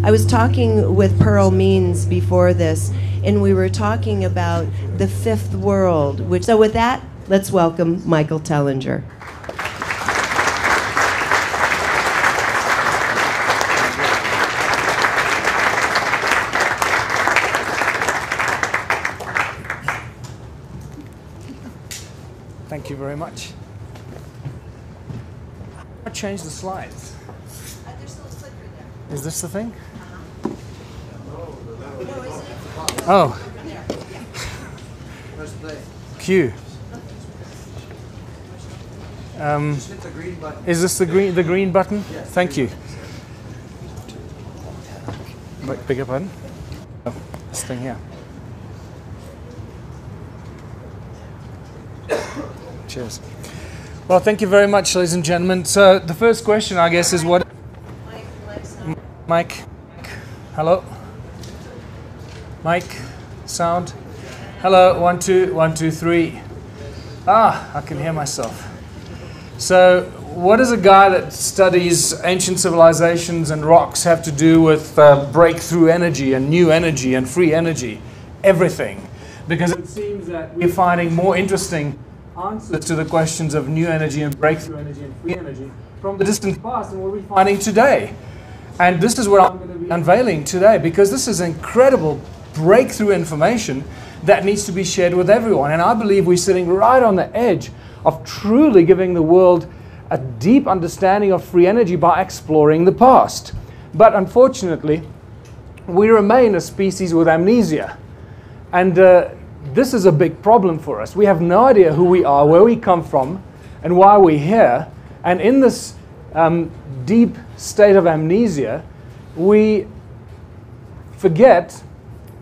I was talking with Pearl Means before this, and we were talking about the fifth world. So with that, let's welcome Michael Tellinger. Thank you very much. I changed the slides. There's still a clicker there. Is this the thing? Oh. Q. Is this the green button? Thank you. Bigger button? Oh, this thing here. Cheers. Well, thank you very much, ladies and gentlemen. So the first question, I guess, is what... Mike. Hello. Mike. Sound. Hello. 1, 2, 1, 2, 3. Ah, I can hear myself. So what does a guy that studies ancient civilizations and rocks have to do with breakthrough energy and new energy and free energy? Everything. Because it seems that we're finding more interesting answers to the questions of new energy and breakthrough energy and free energy from the distant past and what we're finding today. And this is what I'm going to be unveiling today, because this is incredible breakthrough information that needs to be shared with everyone. And I believe we're sitting right on the edge of truly giving the world a deep understanding of free energy by exploring the past. But unfortunately, we remain a species with amnesia. And this is a big problem for us. We have no idea who we are, where we come from, and why we're here. And in this deep state of amnesia, we forget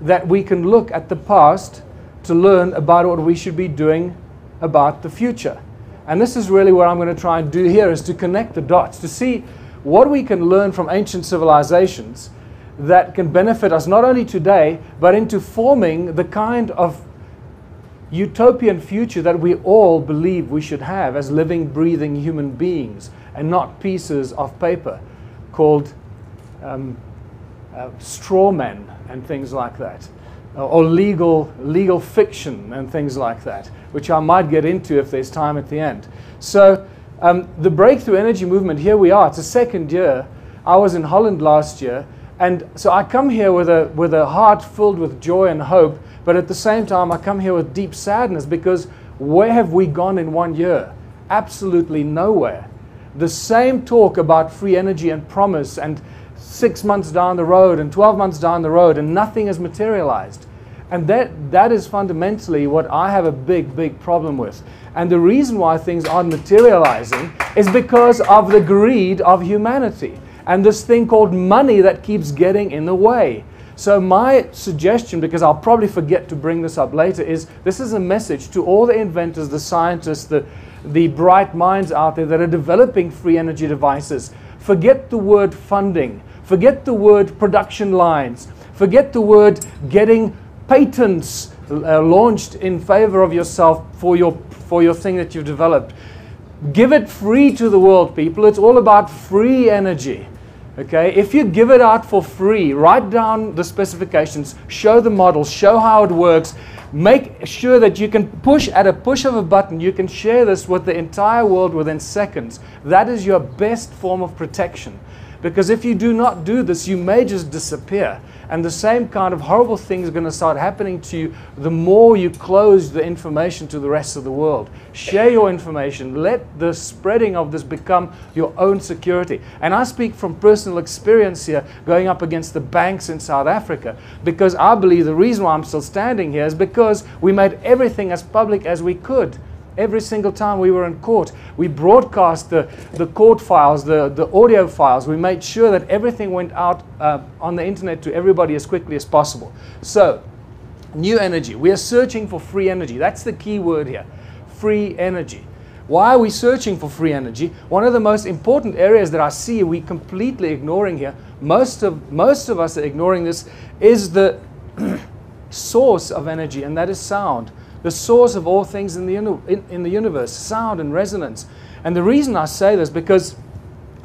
that we can look at the past to learn about what we should be doing about the future. And this is really what I'm going to try and do here, is to connect the dots, to see what we can learn from ancient civilizations that can benefit us not only today, but into forming the kind of utopian future that we all believe we should have as living, breathing human beings, and not pieces of paper called straw men and things like that, or legal fiction and things like that, which I might get into if there's time at the end. So the breakthrough energy movement, here we are. It's the second year. I was in Holland last year, and so I come here with a heart filled with joy and hope. But at the same time, I come here with deep sadness, because where have we gone in 1 year? Absolutely nowhere. The same talk about free energy and promise, and 6 months down the road and 12 months down the road, and nothing has materialized. And that is fundamentally what I have a big problem with. And the reason why things aren't materializing is because of the greed of humanity and this thing called money that keeps getting in the way. So my suggestion, because I'll probably forget to bring this up later, is this is a message to all the inventors, the scientists, the bright minds out there that are developing free energy devices. Forget the word funding. Forget the word production lines. Forget the word getting patents launched in favor of yourself for your thing that you've developed. Give it free to the world, people. It's all about free energy. Okay, if you give it out for free, write down the specifications, show the models, show how it works, make sure that you can push, at a push of a button, you can share this with the entire world within seconds. That is your best form of protection. Because if you do not do this, you may just disappear. And the same kind of horrible thing is going to start happening to you the more you close the information to the rest of the world. Share your information. Let the spreading of this become your own security. And I speak from personal experience here, going up against the banks in South Africa, because I believe the reason why I'm still standing here is because we made everything as public as we could. Every single time we were in court, we broadcast the court files, the audio files. We made sure that everything went out on the internet to everybody as quickly as possible. So, new energy. We are searching for free energy. That's the key word here. Free energy. Why are we searching for free energy? One of the most important areas that I see we completely ignoring here, most of us are ignoring this, is the source of energy, and that is sound. The source of all things in the universe, sound and resonance. And the reason I say this, because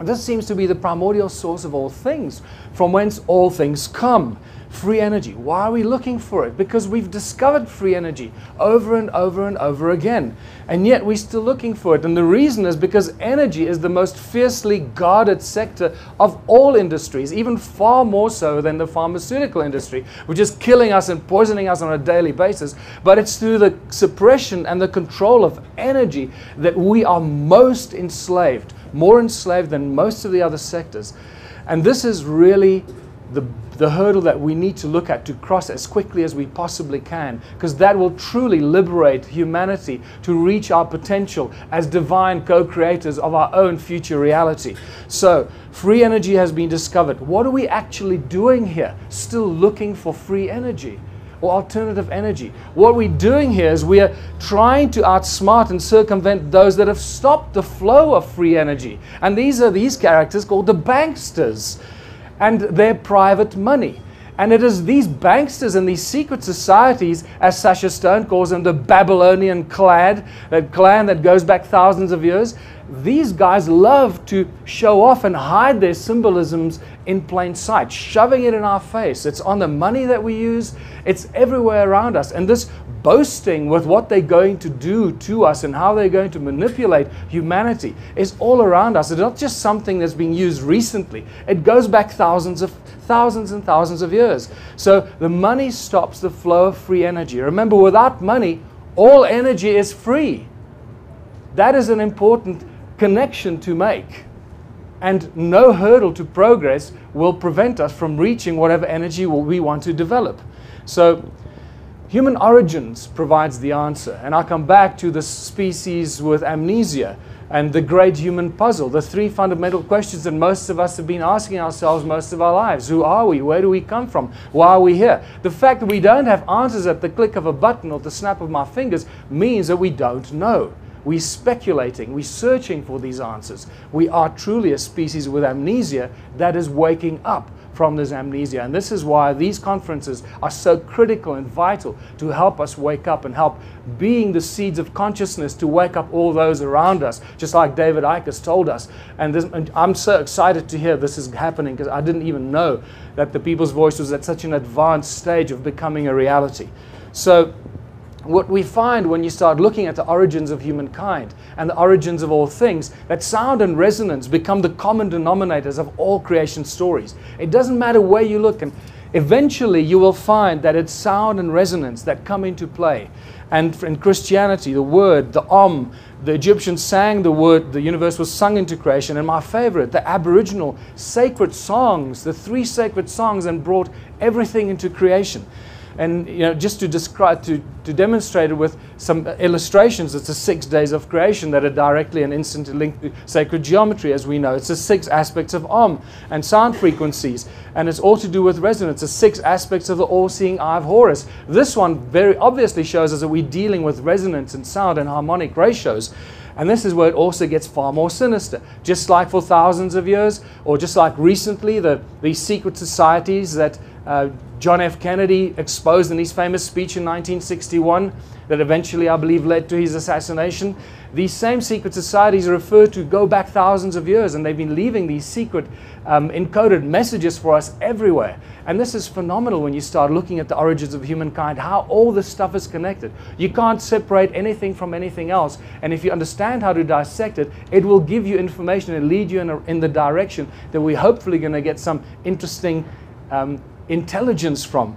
This seems to be the primordial source of all things, from whence all things come. Free energy. Why are we looking for it? Because we've discovered free energy over and over and over again. And yet we're still looking for it. And the reason is because energy is the most fiercely guarded sector of all industries, even far more so than the pharmaceutical industry, which is killing us and poisoning us on a daily basis. But it's through the suppression and the control of energy that we are most enslaved, more enslaved than most of the other sectors. And this is really the hurdle that we need to look at, to cross as quickly as we possibly can, because that will truly liberate humanity to reach our potential as divine co-creators of our own future reality. So, free energy has been discovered. What are we actually doing here? Still looking for free energy or alternative energy. What we're doing here is we are trying to outsmart and circumvent those that have stopped the flow of free energy. And these are these characters called the banksters and their private money. And it is these banksters and these secret societies, as Sasha Stone calls them, the Babylonian clan, that clan that goes back thousands of years. These guys love to show off and hide their symbolisms in plain sight, shoving it in our face. It's on the money that we use. It's everywhere around us. And this boasting with what they're going to do to us and how they're going to manipulate humanity is all around us. It's not just something that's being used recently. It goes back thousands and thousands of years. So the money stops the flow of free energy. Remember, without money, all energy is free. That is an important connection to make. And no hurdle to progress will prevent us from reaching whatever energy we want to develop. So human origins provides the answer. And I'll come back to the species with amnesia and the great human puzzle, the three fundamental questions that most of us have been asking ourselves most of our lives. Who are we? Where do we come from? Why are we here? The fact that we don't have answers at the click of a button or the snap of my fingers means that we don't know. We're speculating, we're searching for these answers. We are truly a species with amnesia that is waking up from this amnesia. And this is why these conferences are so critical and vital to help us wake up and help being the seeds of consciousness to wake up all those around us, just like David Icke has told us. And I'm so excited to hear this is happening, because I didn't even know that the People's Voice was at such an advanced stage of becoming a reality. So what we find when you start looking at the origins of humankind and the origins of all things, that sound and resonance become the common denominators of all creation stories. It doesn't matter where you look, and eventually you will find that it's sound and resonance that come into play. And in Christianity, the word, the the Egyptians sang the word, the universe was sung into creation. And my favorite, the Aboriginal sacred songs, the three sacred songs, and brought everything into creation. And just to describe, to demonstrate it with some illustrations, it's the 6 days of creation that are directly and instantly linked to sacred geometry, as we know. It's the 6 aspects of and sound frequencies, and it's all to do with resonance. The 6 aspects of the all-seeing eye of Horus. This one very obviously shows us that we're dealing with resonance and sound and harmonic ratios. And this is where it also gets far more sinister. Just like for thousands of years, or just like recently, these secret societies that John F. Kennedy exposed in his famous speech in 1961 that eventually, I believe, led to his assassination. These same secret societies are referred to go back thousands of years, and they've been leaving these secret encoded messages for us everywhere. And this is phenomenal when you start looking at the origins of humankind, how all this stuff is connected. You can't separate anything from anything else. And if you understand how to dissect it, it will give you information and lead you in the direction that we're hopefully going to get some interesting intelligence from.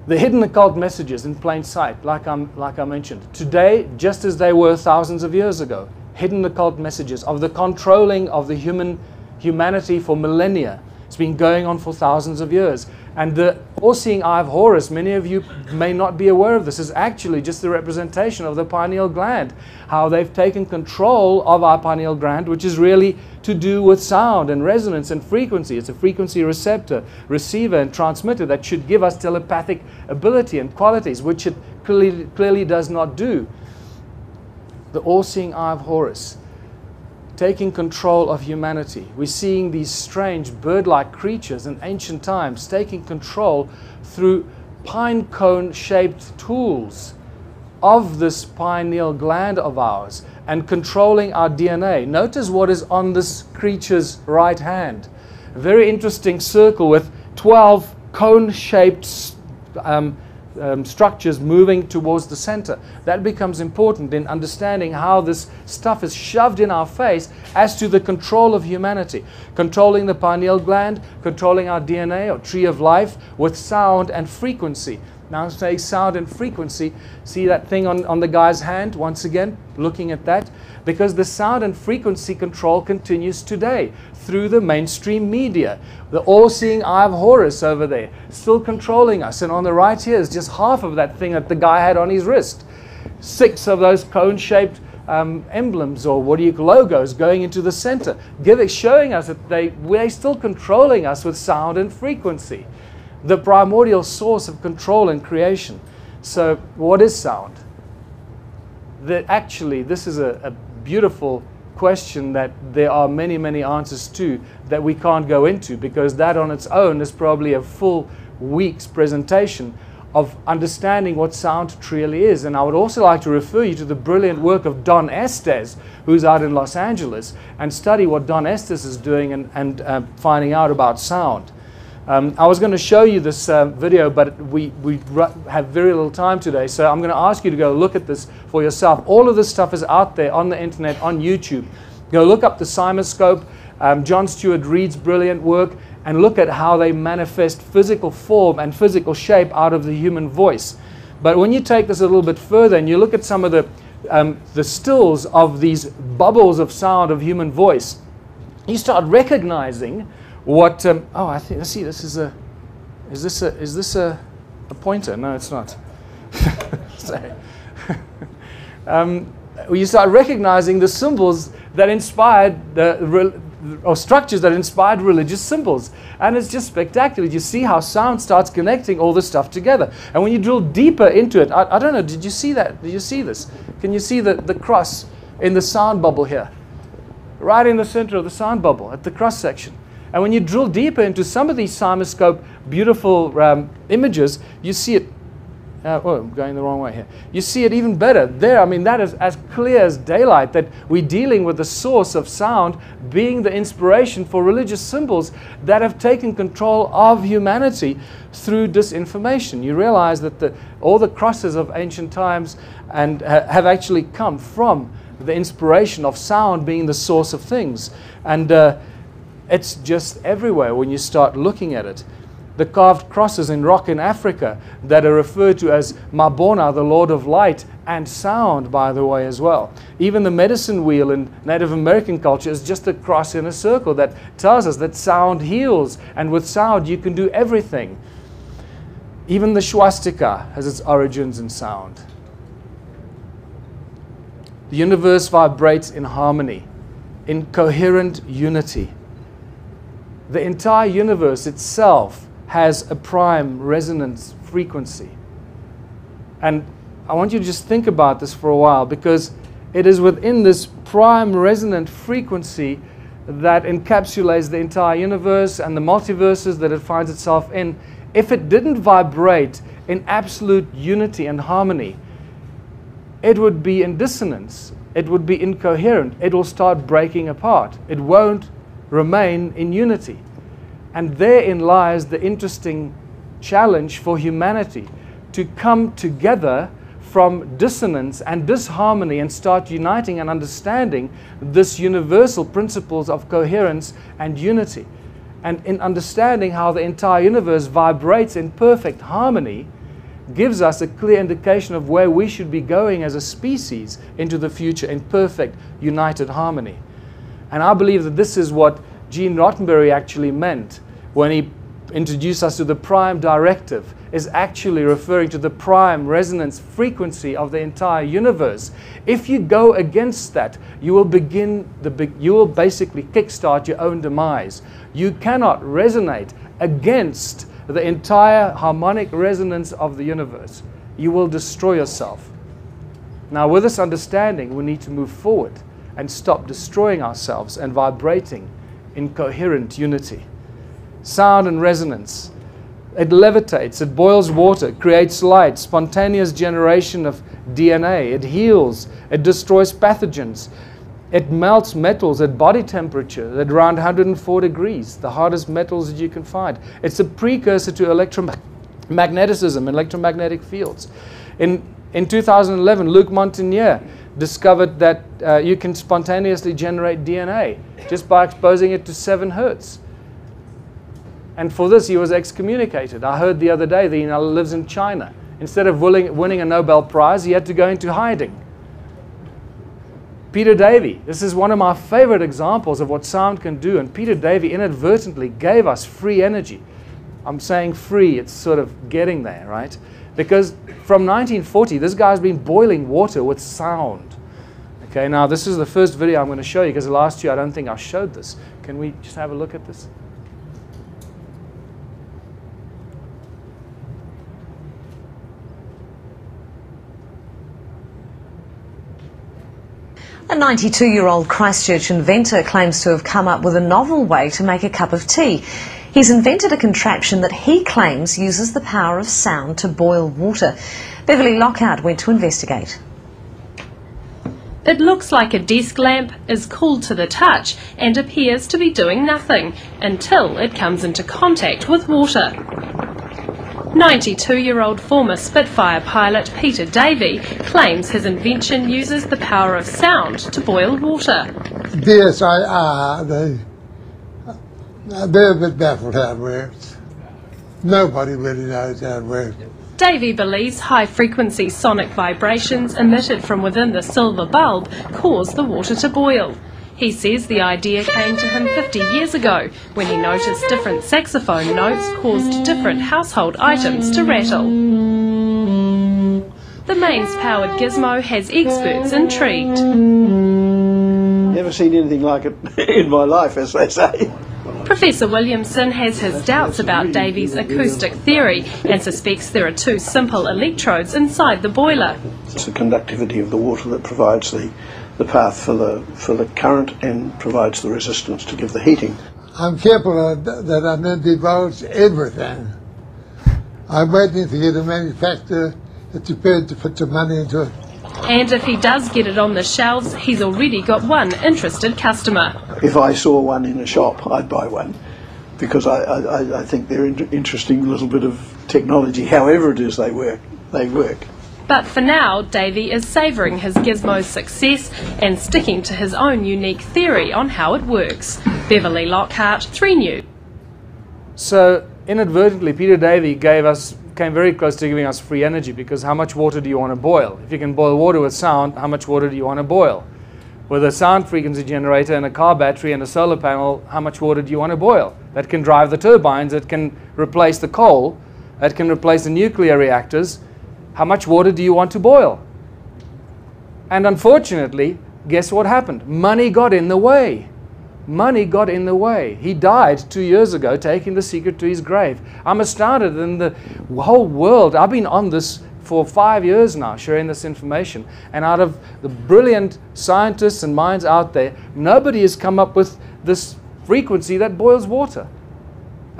The hidden occult messages in plain sight, like I mentioned. Today, just as they were thousands of years ago, hidden occult messages of the controlling of the humanity for millennia. It's been going on for thousands of years. And the all-seeing eye of Horus, many of you may not be aware of this, is actually just the representation of the pineal gland. How they've taken control of our pineal gland, which is really to do with sound and resonance and frequency. It's a frequency receptor, receiver, and transmitter that should give us telepathic ability and qualities, which it clearly does not do. The all-seeing eye of Horus, taking control of humanity. We're seeing these strange bird-like creatures in ancient times taking control through pine cone-shaped tools of this pineal gland of ours. and controlling our DNA. Notice what is on this creature's right hand. A very interesting circle with 12 cone-shaped structures moving towards the center. That becomes important in understanding how this stuff is shoved in our face as to the control of humanity. Controlling the pineal gland, controlling our DNA or tree of life with sound and frequency. Now say sound and frequency. See that thing on the guy's hand? Once again, looking at that. Because the sound and frequency control continues today through the mainstream media. The all-seeing eye of Horus over there, still controlling us. And on the right here is just half of that thing that the guy had on his wrist. 6 of those cone-shaped emblems, or logos, going into the center, showing us that they're still controlling us with sound and frequency. The primordial source of control and creation. So what is sound? Actually, this is a beautiful question that there are many, many answers to that we can't go into, because that on its own is probably a full week's presentation of understanding what sound truly is. And I would also like to refer you to the brilliant work of Don Estes, who's out in Los Angeles, and study what Don Estes is doing and finding out about sound. I was going to show you this video, but we have very little time today, so I'm going to ask you to go look at this for yourself. All of this stuff is out there on the internet, on YouTube. Go look up the cymoscope, John Stuart Reid's brilliant work, and look at how they manifest physical form and physical shape out of the human voice. But when you take this a little bit further and you look at some of the stills of these bubbles of sound of human voice, you start recognizing what, oh, I think, let's see, this is is this a pointer? No, it's not. Sorry. You start recognizing the symbols that inspired, or structures that inspired religious symbols. And it's just spectacular. You see how sound starts connecting all this stuff together. And when you drill deeper into it, I don't know, did you see that? Did you see this? Can you see the cross in the sound bubble here? Right in the center of the sound bubble, at the cross section. And when you drill deeper into some of these cymoscope beautiful images, you see it. Oh, I'm going the wrong way here. You see it even better there. I mean, that is as clear as daylight, that we're dealing with the source of sound being the inspiration for religious symbols that have taken control of humanity through disinformation. You realize that all the crosses of ancient times and have actually come from the inspiration of sound being the source of things. And it's just everywhere when you start looking at it. The carved crosses in rock in Africa that are referred to as Mabona, the Lord of Light, and sound, by the way, as well. Even the medicine wheel in Native American culture is just a cross in a circle that tells us that sound heals, and with sound you can do everything. Even the swastika has its origins in sound. The universe vibrates in harmony, in coherent unity. The entire universe itself has a prime resonance frequency. And I want you to just think about this for a while, because it is within this prime resonant frequency that encapsulates the entire universe and the multiverses that it finds itself in. If it didn't vibrate in absolute unity and harmony, it would be in dissonance. It would be incoherent. It will start breaking apart. It won't remain in unity. And therein lies the interesting challenge for humanity, to come together from dissonance and disharmony and start uniting and understanding this universal principles of coherence and unity. And in understanding how the entire universe vibrates in perfect harmony, gives us a clear indication of where we should be going as a species into the future in perfect united harmony. And I believe that this is what Gene Roddenberry actually meant when he introduced us to the prime directive, is actually referring to the prime resonance frequency of the entire universe. If you go against that, you will basically kickstart your own demise. You cannot resonate against the entire harmonic resonance of the universe. You will destroy yourself. Now, with this understanding, we need to move forward and stop destroying ourselves and vibrating in coherent unity. Sound and resonance. It levitates, it boils water, creates light, spontaneous generation of DNA, it heals, it destroys pathogens, it melts metals at body temperature at around 104 degrees, the hardest metals that you can find. It's a precursor to electromagnetism, electromagnetic fields. In 2011, Luc Montagnier discovered that you can spontaneously generate DNA just by exposing it to 7 hertz. And for this, he was excommunicated. I heard the other day that he now lives in China. Instead of winning a Nobel Prize, he had to go into hiding. Peter Davy, this is one of my favorite examples of what sound can do. And Peter Davy inadvertently gave us free energy. I'm saying free, it's sort of getting there, right? Because from 1940, this guy's been boiling water with sound. Okay, now this is the first video I'm going to show you, because last year I don't think I showed this. Can we just have a look at this? A 92-year-old Christchurch inventor claims to have come up with a novel way to make a cup of tea. He's invented a contraption that he claims uses the power of sound to boil water. Beverly Lockhart went to investigate. It looks like a desk lamp, is cool to the touch and appears to be doing nothing until it comes into contact with water. 92-year-old former Spitfire pilot Peter Davy claims his invention uses the power of sound to boil water. Yes, they're a bit baffled how it works. Nobody really knows how it works. Davy believes high-frequency sonic vibrations emitted from within the silver bulb cause the water to boil. He says the idea came to him 50 years ago when he noticed different saxophone notes caused different household items to rattle. The mains-powered gizmo has experts intrigued. Never seen anything like it in my life, as they say. Professor Williamson has his doubts about Davy's acoustic theory and suspects there are 2 simple electrodes inside the boiler. It's the conductivity of the water that provides the path for the current and provides the resistance to give the heating. I'm careful that I don't divulge everything. I'm waiting to get a manufacturer that's prepared to put some money into it. And if he does get it on the shelves, he's already got one interested customer. If I saw one in a shop, I'd buy one, because I think they're interesting little bit of technology. However it is they work. But for now, Davy is savouring his gizmo's success and sticking to his own unique theory on how it works. Beverly Lockhart, 3 News. So inadvertently, Peter Davy came very close to giving us free energy, because how much water do you want to boil? If you can boil water with sound, how much water do you want to boil? With a sound frequency generator and a car battery and a solar panel, how much water do you want to boil? That can drive the turbines, it can replace the coal, it can replace the nuclear reactors. How much water do you want to boil? And unfortunately, guess what happened? Money got in the way. Money got in the way. He died 2 years ago, taking the secret to his grave. I'm astounded in the whole world. I've been on this for 5 years now, sharing this information. And out of the brilliant scientists and minds out there, nobody has come up with this frequency that boils water.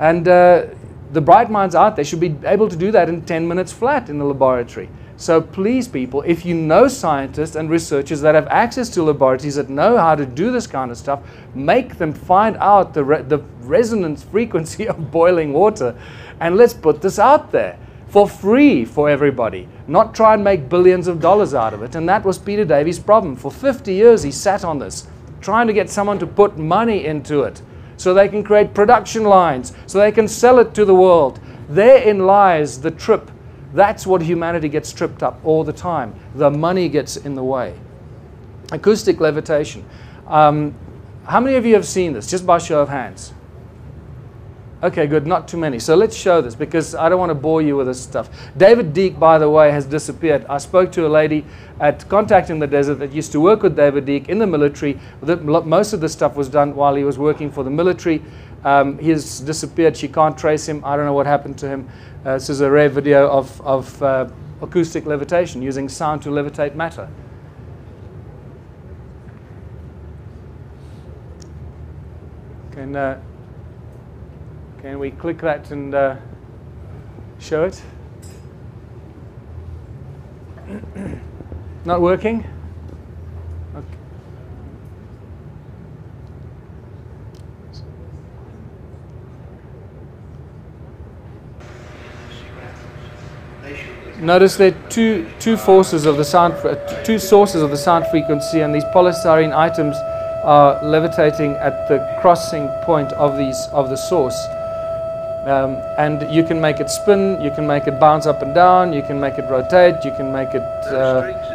And the bright minds out there should be able to do that in 10 minutes flat in the laboratory. So please, people, if you know scientists and researchers that have access to laboratories that know how to do this kind of stuff, make them find out the resonance frequency of boiling water, and let's put this out there for free for everybody, not try and make billions of dollars out of it. And that was Peter Davy's problem. For 50 years he sat on this, trying to get someone to put money into it so they can create production lines, so they can sell it to the world. Therein lies the trip. That's what humanity gets tripped up all the time. The money gets in the way. Acoustic levitation. How many of you have seen this, just by show of hands? Okay, good, not too many. So let's show this, because I don't want to bore you with this stuff. David Deek, by the way, has disappeared. I spoke to a lady at Contact in the Desert that used to work with David Deek in the military. Most of the stuff was done while he was working for the military. He has disappeared. She can't trace him. I don't know what happened to him. This is a rare video of acoustic levitation, using sound to levitate matter. Can we click that and show it. Not working? Okay. Notice there are two forces of the sound, two sources of the sound frequency, and these polystyrene items are levitating at the crossing point of the source. And you can make it spin, you can make it bounce up and down, you can make it rotate, you can make it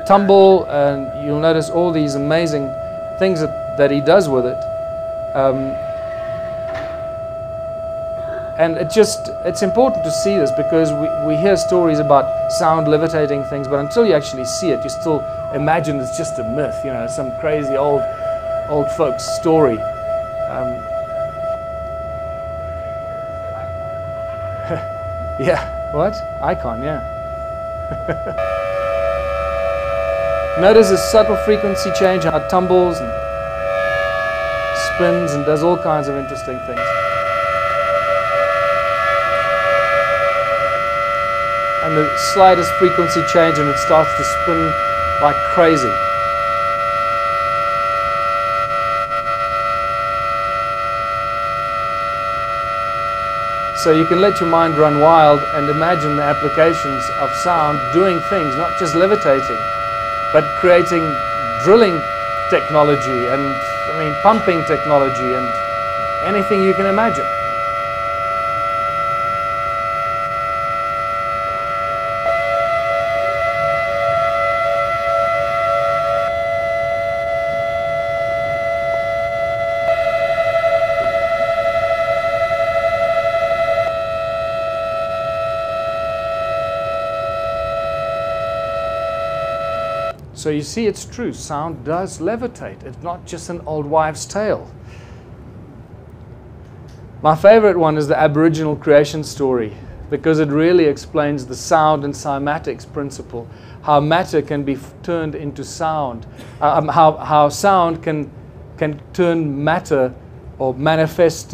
tumble, and you'll notice all these amazing things that he does with it. And it's important to see this, because we hear stories about sound levitating things, but until you actually see it, you still imagine it's just a myth, you know, some crazy old folks story. Yeah, what? Icon, yeah. Notice a subtle frequency change, how it tumbles and spins and does all kinds of interesting things. And the slightest frequency change and it starts to spin like crazy. So you can let your mind run wild and imagine the applications of sound doing things, not just levitating, but creating drilling technology and, pumping technology and anything you can imagine. So you see, it's true, sound does levitate. It's not just an old wives' tale. My favorite one is the Aboriginal creation story, because it really explains the sound and cymatics principle, how matter can be turned into sound, how sound can turn matter or manifest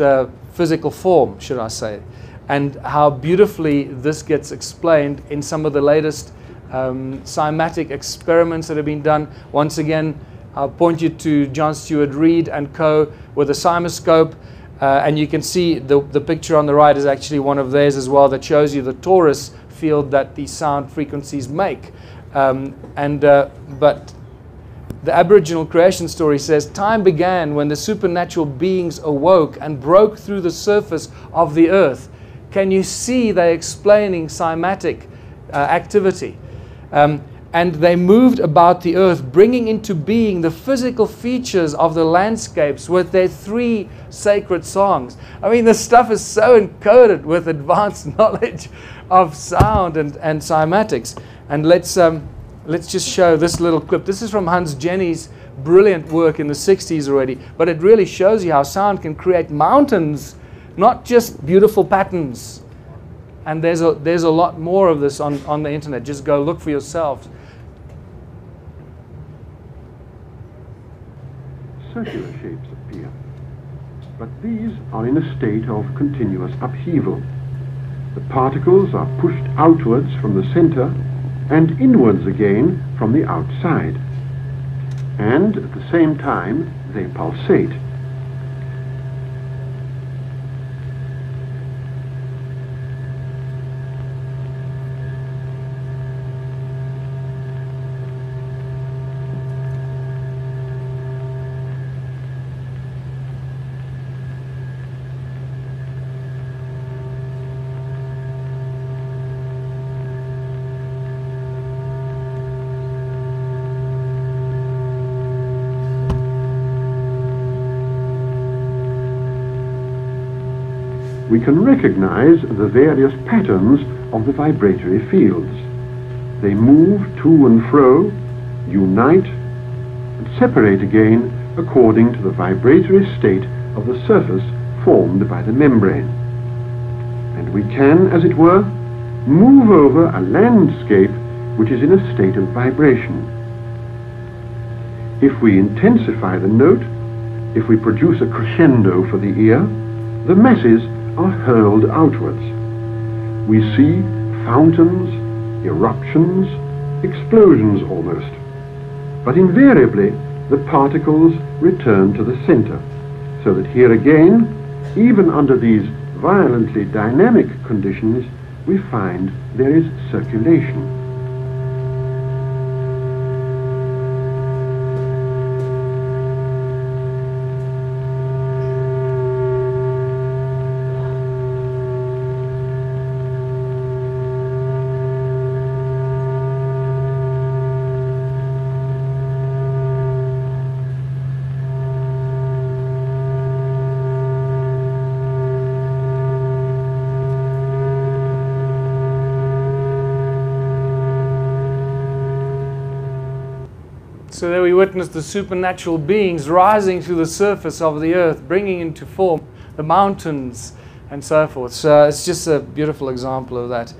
physical form, should I say, and how beautifully this gets explained in some of the latest cymatic experiments that have been done. Once again, I'll point you to John Stuart Reid and co. with a cymoscope, and you can see the picture on the right is actually one of theirs as well, that shows you the torus field that these sound frequencies make. But the Aboriginal creation story says, time began when the supernatural beings awoke and broke through the surface of the earth. Can you see they're explaining cymatic activity? And they moved about the earth, bringing into being the physical features of the landscapes with their 3 sacred songs. This stuff is so encoded with advanced knowledge of sound and cymatics. And let's just show this little clip. This is from Hans Jenny's brilliant work in the 60s already, but it really shows you how sound can create mountains, not just beautiful patterns. And there's a lot more of this on the internet. Just go look for yourselves. Circular shapes appear, but these are in a state of continuous upheaval. The particles are pushed outwards from the center and inwards again from the outside. And at the same time, they pulsate. We can recognize the various patterns of the vibratory fields. They move to and fro, unite, and separate again according to the vibratory state of the surface formed by the membrane. And we can, as it were, move over a landscape which is in a state of vibration. If we intensify the note, if we produce a crescendo for the ear, the masses are hurled outwards. we see fountains, eruptions, explosions almost. But invariably, the particles return to the center, so that here again, even under these violently dynamic conditions, we find there is circulation. So there we witness the supernatural beings rising to the surface of the earth, bringing into form the mountains and so forth. So it's just a beautiful example of that.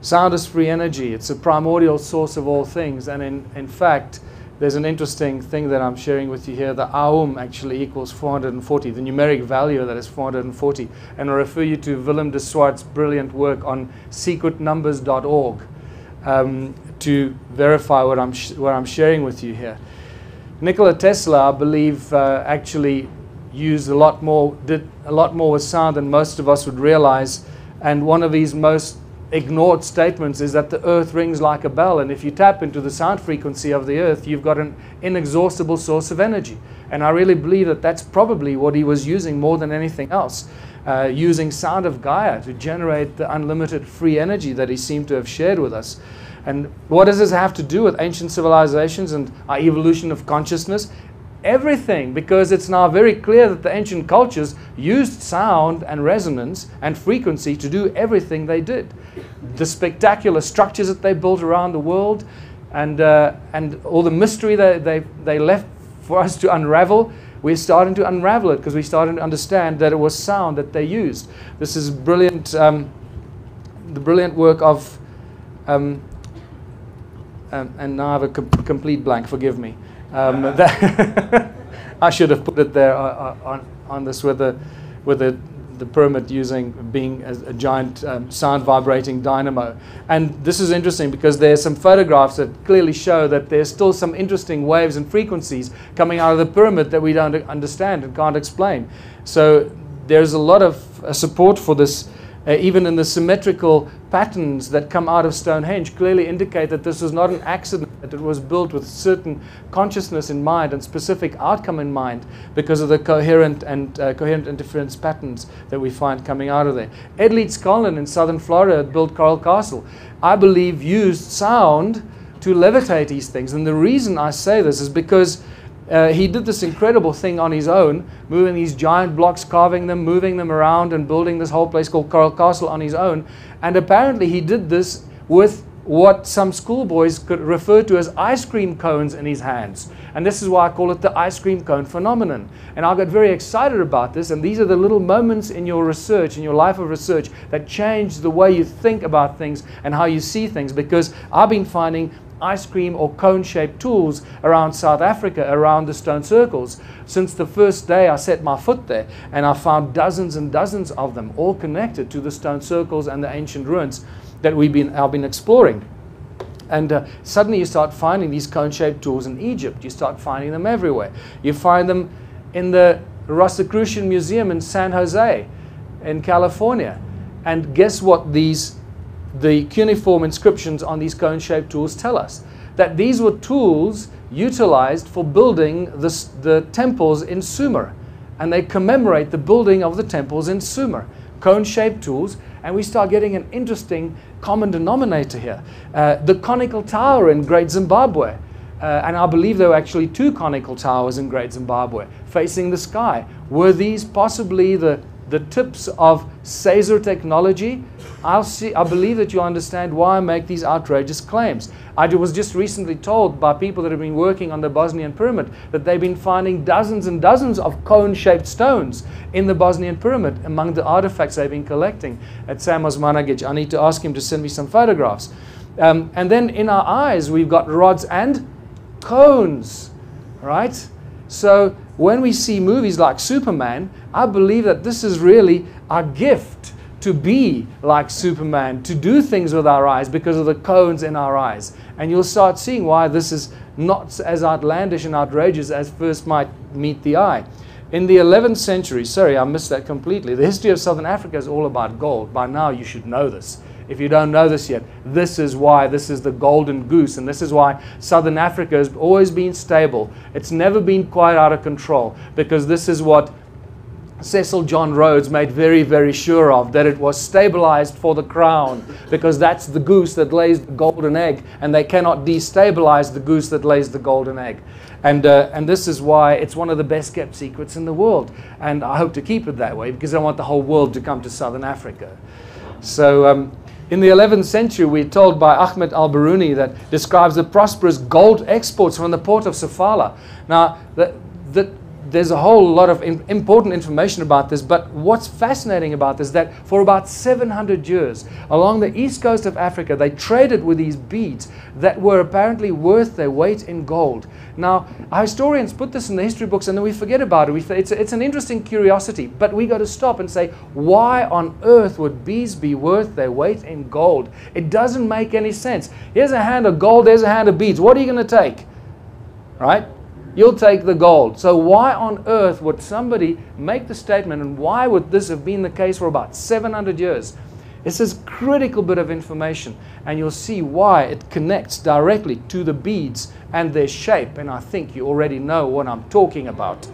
Sound is free energy. It's a primordial source of all things. And in fact, there's an interesting thing that I'm sharing with you here. The Aum actually equals 440. The numeric value of that is 440. And I refer you to Willem de Swart's brilliant work on secretnumbers.org. To verify what I'm sharing with you here. Nikola Tesla, I believe, actually did a lot more with sound than most of us would realize. And one of his most ignored statements is that the earth rings like a bell, and if you tap into the sound frequency of the earth, you've got an inexhaustible source of energy. And I really believe that that's probably what he was using more than anything else, using sound of Gaia to generate the unlimited free energy that he seemed to have shared with us. And what does this have to do with ancient civilizations and our evolution of consciousness? Everything, because it's now very clear that the ancient cultures used sound and resonance and frequency to do everything they did. The spectacular structures that they built around the world, and all the mystery they left for us to unravel, we're starting to unravel it because we're starting to understand that it was sound that they used. This is brilliant, the brilliant work of, and now I have a complete blank, forgive me. I should have put it there on this with the pyramid being a giant sound vibrating dynamo. And this is interesting because there's some photographs that clearly show that there's still some interesting waves and frequencies coming out of the pyramid that we don't understand and can't explain. So there's a lot of support for this. Even in the symmetrical patterns that come out of Stonehenge clearly indicate that this was not an accident, that it was built with certain consciousness in mind and specific outcome in mind because of the coherent interference patterns that we find coming out of there. Ed Leeds-Collin in southern Florida built Coral Castle. I believe used sound to levitate these things. And the reason I say this is because he did this incredible thing on his own, moving these giant blocks, carving them, moving them around, and building this whole place called Coral Castle on his own. And apparently he did this with what some schoolboys could refer to as ice cream cones in his hands. And this is why I call it the ice cream cone phenomenon. And I got very excited about this, and these are the little moments in your research, in your life of research, that change the way you think about things and how you see things, because I've been finding ice cream or cone-shaped tools around South Africa, around the stone circles, since the first day I set my foot there, and I found dozens and dozens of them, all connected to the stone circles and the ancient ruins that I've been exploring. And suddenly you start finding these cone-shaped tools in Egypt. You start finding them everywhere. You find them in the Rosicrucian Museum in San Jose in California. And guess what the cuneiform inscriptions on these cone-shaped tools tell us? That these were tools utilized for building the temples in Sumer. And they commemorate the building of the temples in Sumer. Cone-shaped tools, and we start getting an interesting common denominator here. The conical tower in Great Zimbabwe, and I believe there were actually 2 conical towers in Great Zimbabwe facing the sky. Were these possibly the tips of Caesar technology? I believe that you'll understand why I make these outrageous claims. I was just recently told by people that have been working on the Bosnian pyramid that they've been finding dozens and dozens of cone-shaped stones in the Bosnian pyramid among the artifacts they've been collecting at Sam Osmanagic. I need to ask him to send me some photographs. And then in our eyes, we've got rods and cones, right? So when we see movies like Superman, I believe that this is really our gift to be like Superman, to do things with our eyes because of the cones in our eyes. And you'll start seeing why this is not as outlandish and outrageous as first might meet the eye. In the 11th century, sorry, I missed that completely. The history of Southern Africa is all about gold. By now you should know this. If you don't know this yet, this is why this is the golden goose, and this is why Southern Africa has always been stable. It's never been quite out of control, because this is what Cecil John Rhodes made very, very sure of, that it was stabilized for the crown, because that's the goose that lays the golden egg, and they cannot destabilize the goose that lays the golden egg. And this is why it's one of the best kept secrets in the world, and I hope to keep it that way, because I want the whole world to come to Southern Africa. So in the 11th century, we're told by Ahmed al-Biruni that describes the prosperous gold exports from the port of Sofala. Now, there's a whole lot of important information about this, but what's fascinating about this is that for about 700 years, along the east coast of Africa, they traded with these beads that were apparently worth their weight in gold. Now, our historians put this in the history books and then we forget about it. It's an interesting curiosity, but we got to stop and say, why on earth would beads be worth their weight in gold? It doesn't make any sense. Here's a hand of gold, there's a hand of beads. What are you going to take? Right? You'll take the gold. So why on earth would somebody make the statement, and why would this have been the case for about 700 years? It's this critical bit of information, and you'll see why it connects directly to the beads and their shape, and I think you already know what I'm talking about.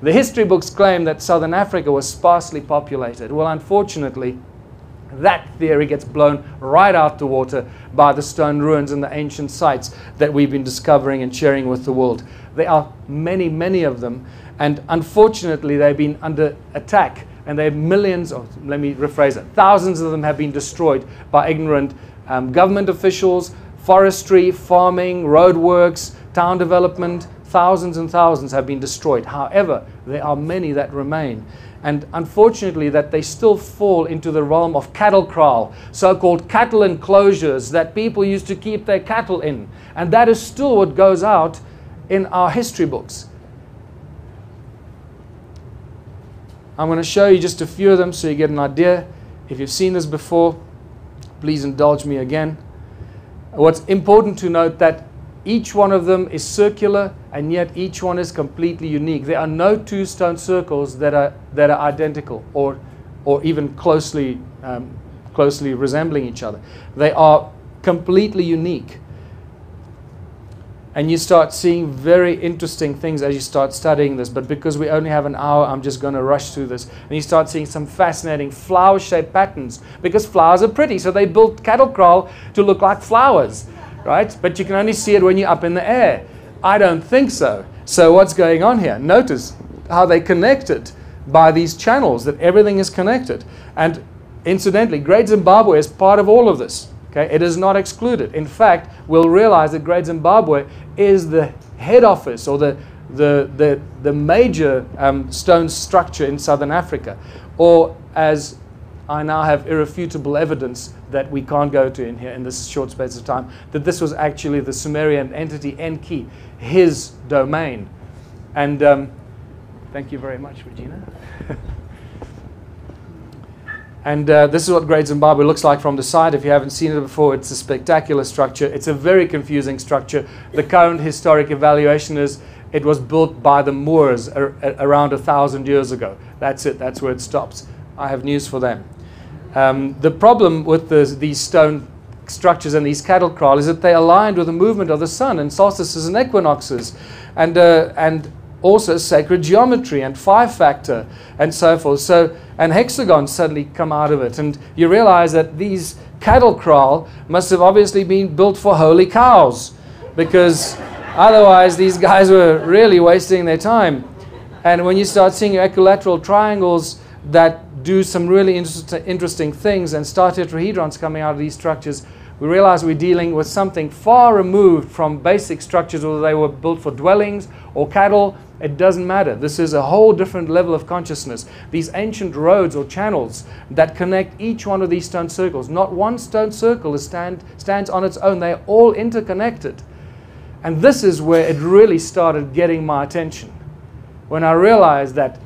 The history books claim that Southern Africa was sparsely populated. Well, unfortunately, that theory gets blown right out the water by the stone ruins and the ancient sites that we've been discovering and sharing with the world. There are many, many of them, and unfortunately they've been under attack, and they have millions, or let me rephrase it, thousands of them have been destroyed by ignorant government officials, forestry, farming, roadworks, town development. Thousands and thousands have been destroyed. However, there are many that remain. And unfortunately that they still fall into the realm of cattle kraal, so-called cattle enclosures that people used to keep their cattle in. And that is still what goes out in our history books. I'm going to show you just a few of them so you get an idea. If you've seen this before, please indulge me again. What's important to note that each one of them is circular, and yet each one is completely unique. There are no two stone circles that are identical or even closely resembling each other. They are completely unique. And you start seeing very interesting things as you start studying this, but because we only have an hour, I'm just going to rush through this. And you start seeing some fascinating flower-shaped patterns, because flowers are pretty, so they built cattle kraal to look like flowers. Right? But you can only see it when you're up in the air. I don't think so. So what's going on here? Notice how they connected by these channels, that everything is connected. And incidentally, Great Zimbabwe is part of all of this. Okay? It is not excluded. In fact, we'll realize that Great Zimbabwe is the head office, or the major stone structure in Southern Africa. Or, as I now have irrefutable evidence that we can't go to in here in this short space of time, that this was actually the Sumerian entity Enki, his domain. And thank you very much, Regina. And this is what Great Zimbabwe looks like from the side. If you haven't seen it before, it's a spectacular structure. It's a very confusing structure. The current historic evaluation is it was built by the Moors around 1,000 years ago. That's it. That's where it stops. I have news for them. The problem with these stone structures and these cattle kraal is that they aligned with the movement of the sun and solstices and equinoxes, and also sacred geometry and 5-factor and so forth. So, and hexagons suddenly come out of it, and you realize that these cattle kraal must have obviously been built for holy cows, because otherwise these guys were really wasting their time. And when you start seeing equilateral triangles that do some really interesting things, and star tetrahedrons coming out of these structures, we realize we're dealing with something far removed from basic structures, whether they were built for dwellings or cattle. It doesn't matter. This is a whole different level of consciousness. These ancient roads or channels that connect each one of these stone circles. Not one stone circle stands on its own. They're all interconnected. And this is where it really started getting my attention, when I realized that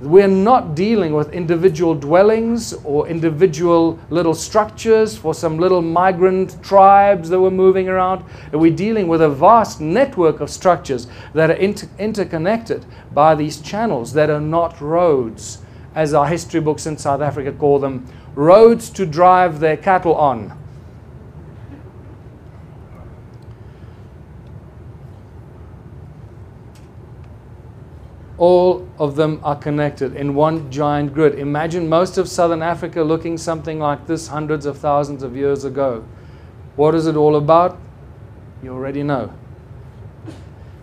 We're not dealing with individual dwellings or individual little structures for some little migrant tribes that were moving around. We're dealing with a vast network of structures that are interconnected by these channels that are not roads, as our history books in South Africa call them, roads to drive their cattle on. All of them are connected in one giant grid. Imagine most of Southern Africa looking something like this hundreds of thousands of years ago. What is it all about? You already know.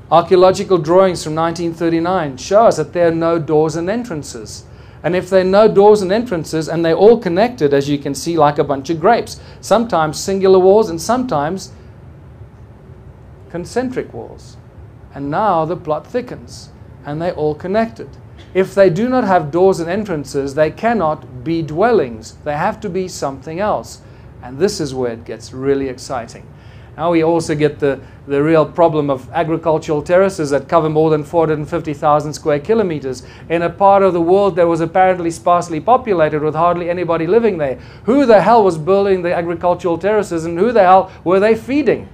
Archaeological drawings from 1939 show us that there are no doors and entrances. And if there are no doors and entrances and they're all connected, as you can see, like a bunch of grapes, sometimes singular walls and sometimes concentric walls. And now the plot thickens. And they're all connected. If they do not have doors and entrances, they cannot be dwellings. They have to be something else. And this is where it gets really exciting. Now we also get the real problem of agricultural terraces that cover more than 450,000 square kilometers in a part of the world that was apparently sparsely populated with hardly anybody living there. Who the hell was building the agricultural terraces, and who the hell were they feeding?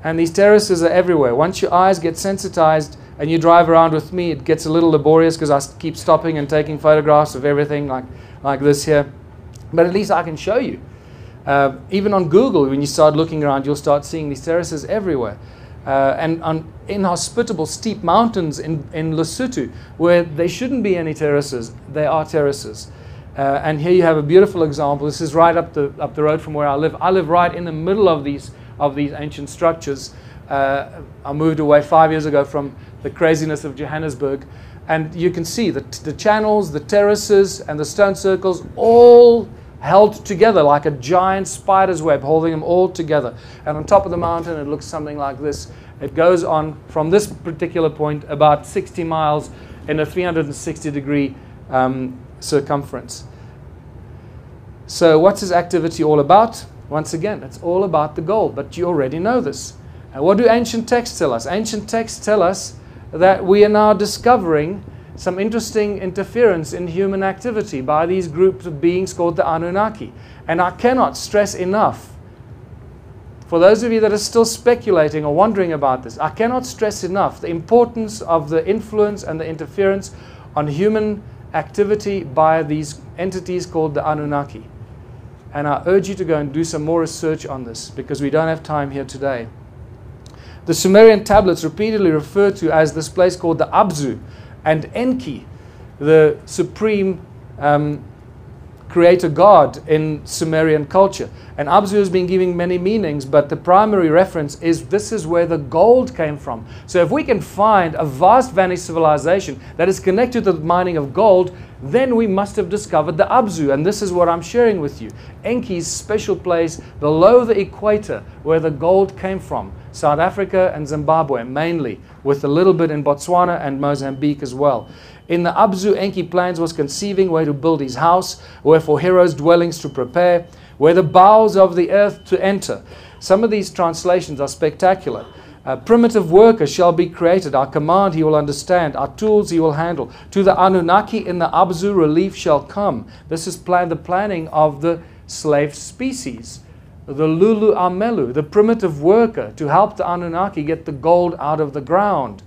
And these terraces are everywhere. Once your eyes get sensitized and you drive around with me, it gets a little laborious because I keep stopping and taking photographs of everything like this here. But at least I can show you. Even on Google, when you start looking around, you'll start seeing these terraces everywhere. And on inhospitable steep mountains in Lesotho, where there shouldn't be any terraces, there are terraces. And here you have a beautiful example. This is right up the road from where I live. I live right in the middle of these ancient structures. I moved away 5 years ago from the craziness of Johannesburg, and you can see the channels, the terraces, and the stone circles all held together like a giant spider's web, holding them all together. And on top of the mountain, it looks something like this. It goes on from this particular point about 60 miles in a 360-degree circumference. So what's this activity all about? Once again, it's all about the gold, but you already know this. And what do ancient texts tell us? Ancient texts tell us that we are now discovering some interesting interference in human activity by these groups of beings called the Anunnaki. And I cannot stress enough, for those of you that are still speculating or wondering about this, I cannot stress enough the importance of the influence and the interference on human activity by these entities called the Anunnaki. And I urge you to go and do some more research on this, because we don't have time here today. The Sumerian tablets repeatedly refer to as this place called the Abzu and Enki, the supreme creator god in Sumerian culture. And Abzu has been giving many meanings, but the primary reference is this is where the gold came from. So if we can find a vast vanished civilization that is connected to the mining of gold, then we must have discovered the Abzu, and this is what I'm sharing with you. Enki's special place below the equator where the gold came from. South Africa and Zimbabwe mainly, with a little bit in Botswana and Mozambique as well. In the Abzu, Enki plans was conceiving where to build his house, where for heroes' dwellings to prepare, where the bowels of the earth to enter. Some of these translations are spectacular. Primitive workers shall be created. Our command he will understand. Our tools he will handle. To the Anunnaki in the Abzu relief shall come. This is the planning of the slave species. The Lulu Amelu, the primitive worker, to help the Anunnaki get the gold out of the ground.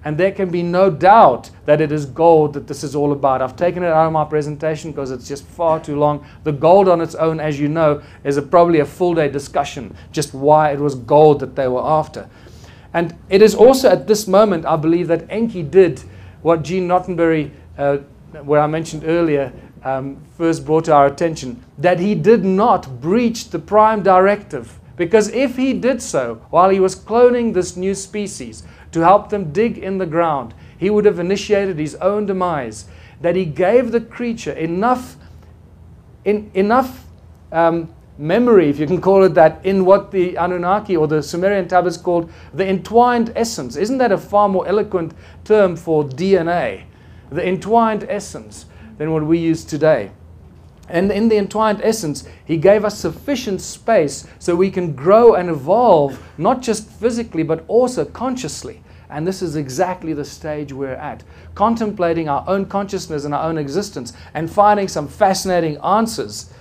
And there can be no doubt that it is gold that this is all about. I've taken it out of my presentation because it's just far too long. The gold on its own, as you know, is probably a full-day discussion, just why it was gold that they were after. And it is also at this moment, I believe, that Enki did what Gene Nottenbury, where I mentioned earlier, first brought to our attention, that he did not breach the prime directive. Because if he did so, while he was cloning this new species to help them dig in the ground, he would have initiated his own demise. That he gave the creature enough memory, if you can call it that, in what the Anunnaki or the Sumerian tablets called the entwined essence. Isn't that a far more eloquent term for DNA? The entwined essence than what we use today. And in the entwined essence, he gave us sufficient space so we can grow and evolve, not just physically, but also consciously. And this is exactly the stage we're at, contemplating our own consciousness and our own existence and finding some fascinating answers.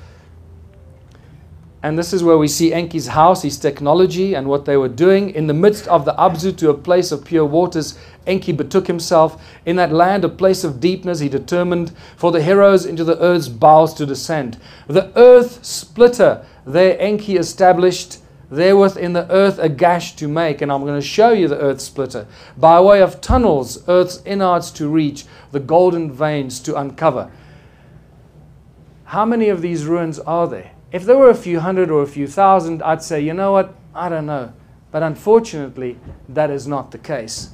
And this is where we see Enki's house, his technology, and what they were doing. In the midst of the Abzu, to a place of pure waters, Enki betook himself. In that land, a place of deepness, he determined for the heroes into the earth's bowels to descend. The earth splitter, there Enki established, therewith in the earth a gash to make. And I'm going to show you the earth splitter. By way of tunnels, earth's innards to reach, the golden veins to uncover. How many of these ruins are there? If there were a few hundred or a few thousand, I'd say, you know what, I don't know. But unfortunately, that is not the case.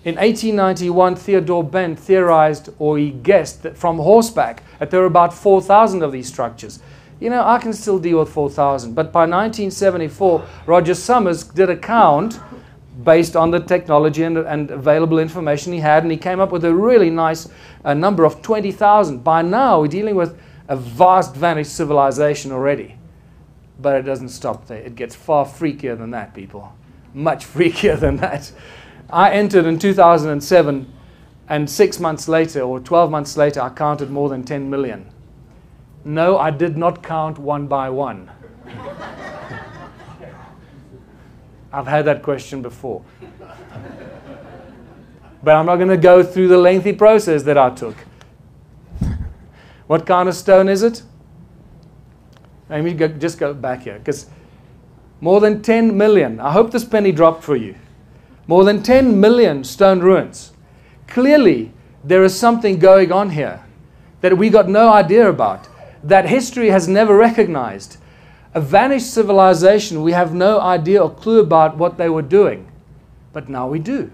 In 1891, Theodore Benn theorized, or he guessed, that from horseback, that there were about 4,000 of these structures. You know, I can still deal with 4,000. But by 1974, Roger Summers did a count based on the technology and available information he had, and he came up with a really nice number of 20,000. By now, we're dealing with a vast vanished civilization already. But it doesn't stop there. It gets far freakier than that, people. Much freakier than that. I entered in 2007, and 6 months later, or 12 months later, I counted more than 10 million. No, I did not count one by one. I've had that question before. But I'm not going to go through the lengthy process that I took. What kind of stone is it? Let me just go back here, because more than 10 million, I hope this penny dropped for you, more than 10 million stone ruins. Clearly, there is something going on here that we got no idea about, that history has never recognized. A vanished civilization, we have no idea or clue about what they were doing. But now we do,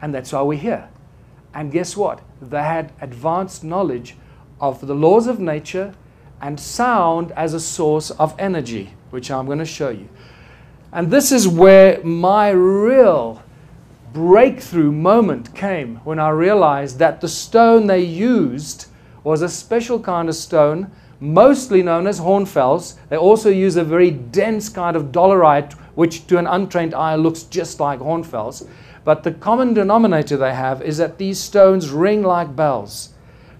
and that's why we're here. And guess what? They had advanced knowledge of the laws of nature and sound as a source of energy, which I'm going to show you. And this is where my real breakthrough moment came, when I realized that the stone they used was a special kind of stone, mostly known as hornfels. They also use a very dense kind of dolerite, which to an untrained eye looks just like hornfels. But the common denominator they have is that these stones ring like bells.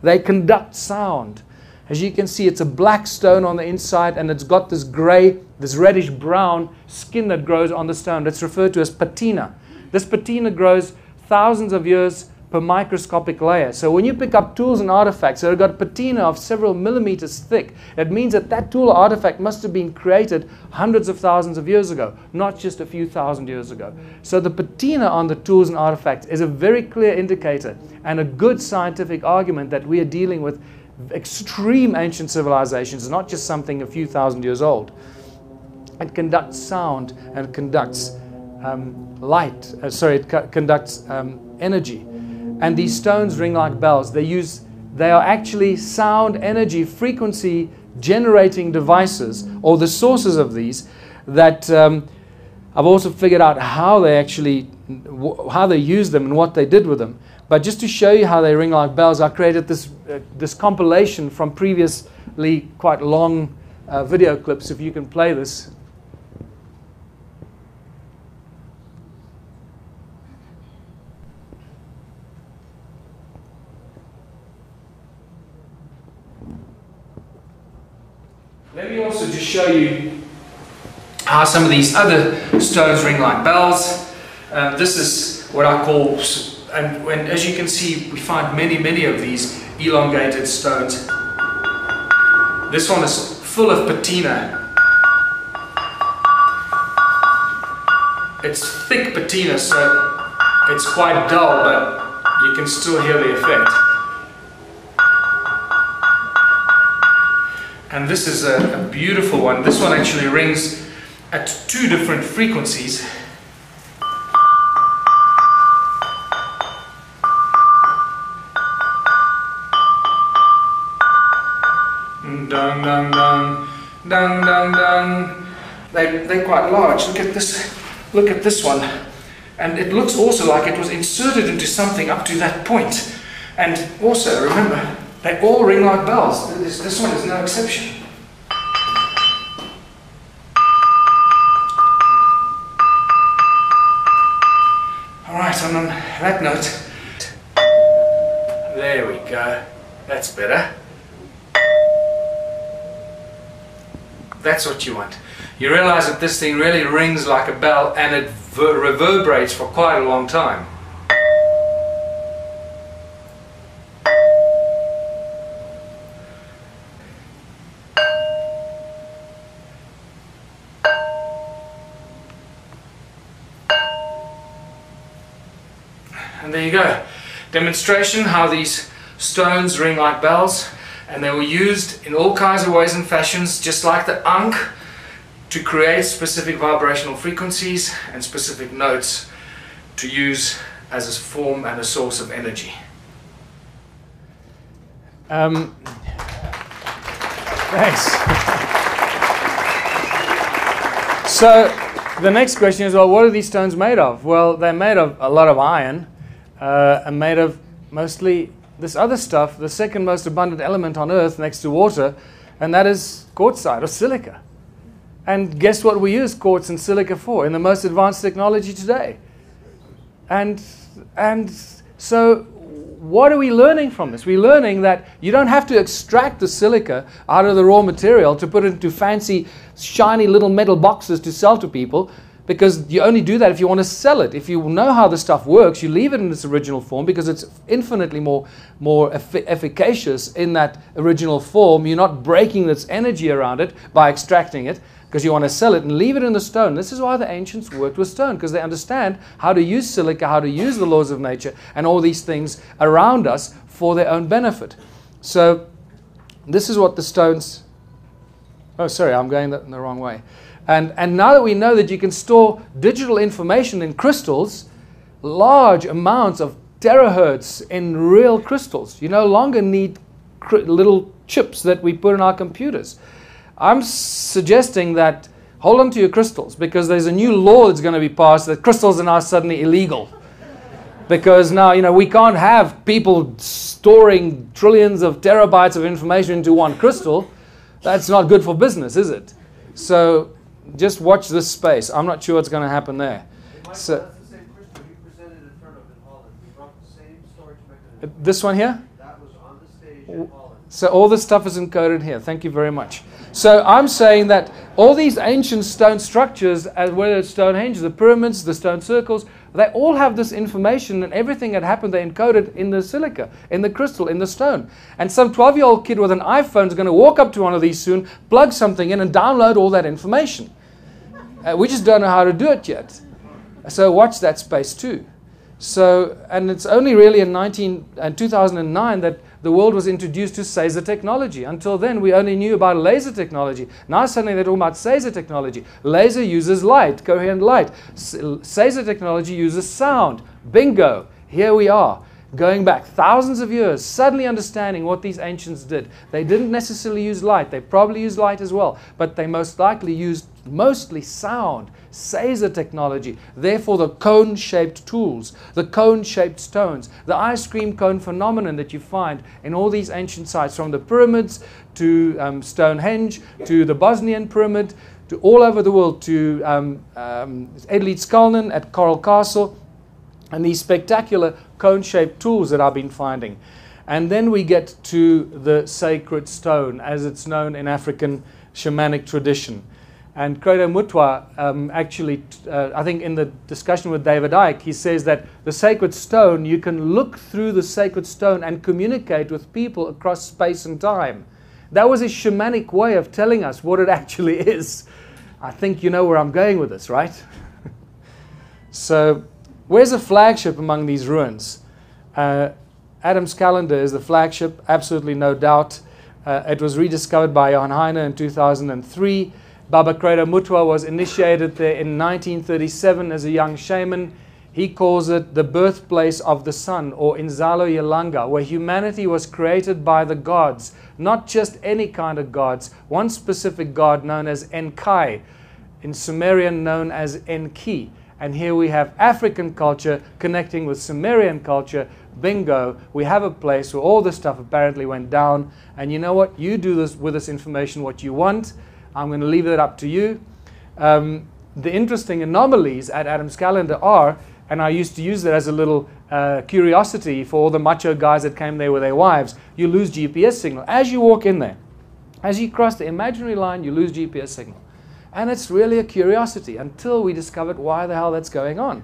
They conduct sound. As you can see, it's a black stone on the inside, and it's got this gray, this reddish brown skin that grows on the stone. That's referred to as patina. This patina grows thousands of years per microscopic layer. So when you pick up tools and artifacts that have got patina of several millimeters thick, it means that that tool or artifact must have been created hundreds of thousands of years ago, not just a few thousand years ago. So the patina on the tools and artifacts is a very clear indicator and a good scientific argument that we are dealing with extreme ancient civilizations, not just something a few thousand years old. It conducts sound, and it conducts conducts energy. And these stones ring like bells. They are actually sound energy frequency generating devices, or the sources of these, that I've also figured out how they use them and what they did with them. But just to show you how they ring like bells, I created this compilation from previously quite long video clips. If you can play this. Let me also just show you how some of these other stones ring like bells. This is what I call, and as you can see, we find many of these elongated stones. This one is full of patina. It's thick patina, so it's quite dull, but you can still hear the effect. And this is a beautiful one. This one actually rings at 2 different frequencies. Dun dun dun, dun dun dun. They're quite large. Look at this. Look at this one. And it looks also like it was inserted into something up to that point. And also, remember, they all ring like bells. This one is no exception. Alright, and on There we go. That's better. That's what you want. You realize that this thing really rings like a bell and it reverberates for quite a long time. And there you go. Demonstration how these stones ring like bells, and they were used in all kinds of ways and fashions, just like the ankh, to create specific vibrational frequencies and specific notes to use as a form and a source of energy. Thanks. So the next question is, well, what are these stones made of? Well, they're made of a lot of iron, and made of mostly this other stuff, the second most abundant element on Earth next to water, and that is quartzite or silica. And guess what we use quartz and silica for in the most advanced technology today? And so what are we learning from this? We're learning that you don't have to extract the silica out of the raw material to put it into fancy, shiny little metal boxes to sell to people, because you only do that if you want to sell it. If you know how the stuff works, you leave it in its original form because it's infinitely more efficacious in that original form. You're not breaking its energy around it by extracting it, because you want to sell it, and leave it in the stone. This is why the ancients worked with stone, because they understand how to use silica, how to use the laws of nature and all these things around us for their own benefit. So this is what the stones... Oh, sorry, I'm going in the wrong way. And now that we know that you can store digital information in crystals, large amounts of terahertz in real crystals, you no longer need little chips that we put in our computers. I'm suggesting that hold on to your crystals, because there's a new law that's going to be passed that crystals are now suddenly illegal. Because now, you know, we can't have people storing trillions of terabytes of information into one crystal. That's not good for business, is it? So just watch this space. I'm not sure what's going to happen there. So, that's the same crystal you presented in front of in Holland. We brought the same storage mechanism. This one here? That was on the stage in Holland. So all this stuff is encoded here. Thank you very much. So I'm saying that all these ancient stone structures, whether it's Stonehenge, the pyramids, the stone circles, they all have this information, and everything that happened, they encoded in the silica, in the crystal, in the stone. And some 12-year-old kid with an iPhone is going to walk up to one of these soon, plug something in, and download all that information. We just don't know how to do it yet. So watch that space too. So, and it's only really in 2009 that the world was introduced to Caesar technology. Until then, we only knew about laser technology. Now suddenly they're talking about Caesar technology. Laser uses light, coherent light. Caesar technology uses sound. Bingo! Here we are, going back thousands of years, suddenly understanding what these ancients did. They didn't necessarily use light. They probably used light as well, but they most likely used mostly sound. Caesar technology, therefore the cone-shaped tools, the cone-shaped stones, the ice cream cone phenomenon that you find in all these ancient sites, from the pyramids to Stonehenge, to the Bosnian pyramid, to all over the world, to Edlitz at Coral Castle, and these spectacular cone-shaped tools that I've been finding. And then we get to the sacred stone, as it's known in African shamanic tradition. And Credo Mutwa actually, I think in the discussion with David Icke, he says that the sacred stone, you can look through the sacred stone and communicate with people across space and time. That was a shamanic way of telling us what it actually is. I think you know where I'm going with this, right? So, where's the flagship among these ruins? Adam's calendar is the flagship, absolutely no doubt. It was rediscovered by Johan Heine in 2003. Baba Credo Mutwa was initiated there in 1937 as a young shaman. He calls it the birthplace of the sun, or Inzalo Yelanga, where humanity was created by the gods, not just any kind of gods, one specific god known as Enkai, in Sumerian known as Enki. And here we have African culture connecting with Sumerian culture. Bingo, we have a place where all this stuff apparently went down. And you know what? You do this with this information what you want. I'm going to leave it up to you. The interesting anomalies at Adam's calendar are, and I used to use that as a little curiosity for all the macho guys that came there with their wives, you lose GPS signal. As you walk in there, as you cross the imaginary line, you lose GPS signal. And it's really a curiosity until we discovered why the hell that's going on.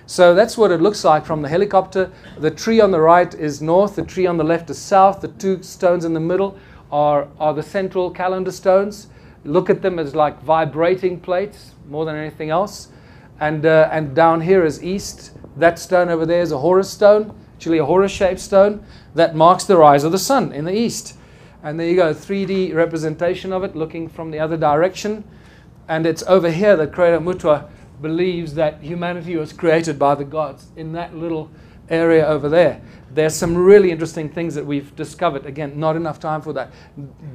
So that's what it looks like from the helicopter. The tree on the right is north, the tree on the left is south. The two stones in the middle are the central calendar stones. Look at them as like vibrating plates more than anything else. And down here is east. That stone over there is a Horus stone, actually a Horus-shaped stone that marks the rise of the sun in the east. And there you go, 3D representation of it looking from the other direction. And it's over here that Creator Mutwa believes that humanity was created by the gods in that little area over there. There's some really interesting things that we've discovered. Again, not enough time for that.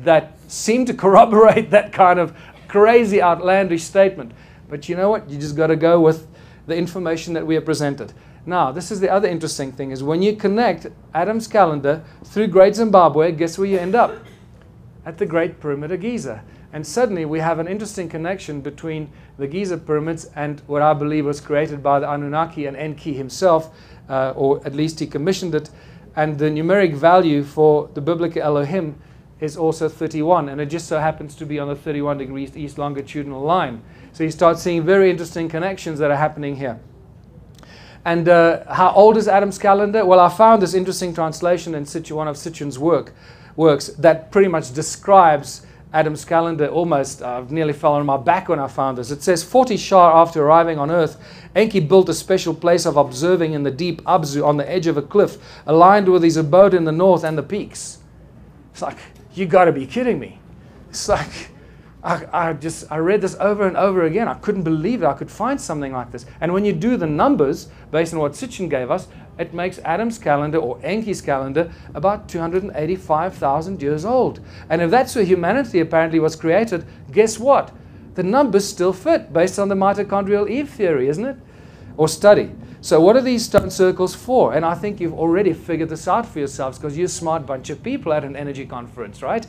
That seem to corroborate that kind of crazy, outlandish statement. But you know what? You just got to go with the information that we are presented. Now, this is the other interesting thing, is when you connect Adam's calendar through Great Zimbabwe, guess where you end up? At the Great Pyramid of Giza. And suddenly we have an interesting connection between the Giza pyramids and what I believe was created by the Anunnaki and Enki himself, or at least he commissioned it. And the numeric value for the biblical Elohim is also 31, and it just so happens to be on the 31 degrees east longitudinal line. So you start seeing very interesting connections that are happening here. And how old is Adam's calendar? Well, I found this interesting translation in one of Sitchin's works that pretty much describes Adam's calendar almost. I've nearly fell on my back when I found this. It says 40 Shar after arriving on Earth, Enki built a special place of observing in the deep Abzu on the edge of a cliff, aligned with his abode in the north and the peaks. It's like, you got to be kidding me. It's like, I read this over and over again. I couldn't believe it. I could find something like this. And when you do the numbers, based on what Sitchin gave us, it makes Adam's calendar, or Enki's calendar, about 285,000 years old. And if that's where humanity apparently was created, guess what? The numbers still fit, based on the mitochondrial Eve theory, isn't it? Or study. So what are these stone circles for? And I think you've already figured this out for yourselves, because you're a smart bunch of people at an energy conference, right?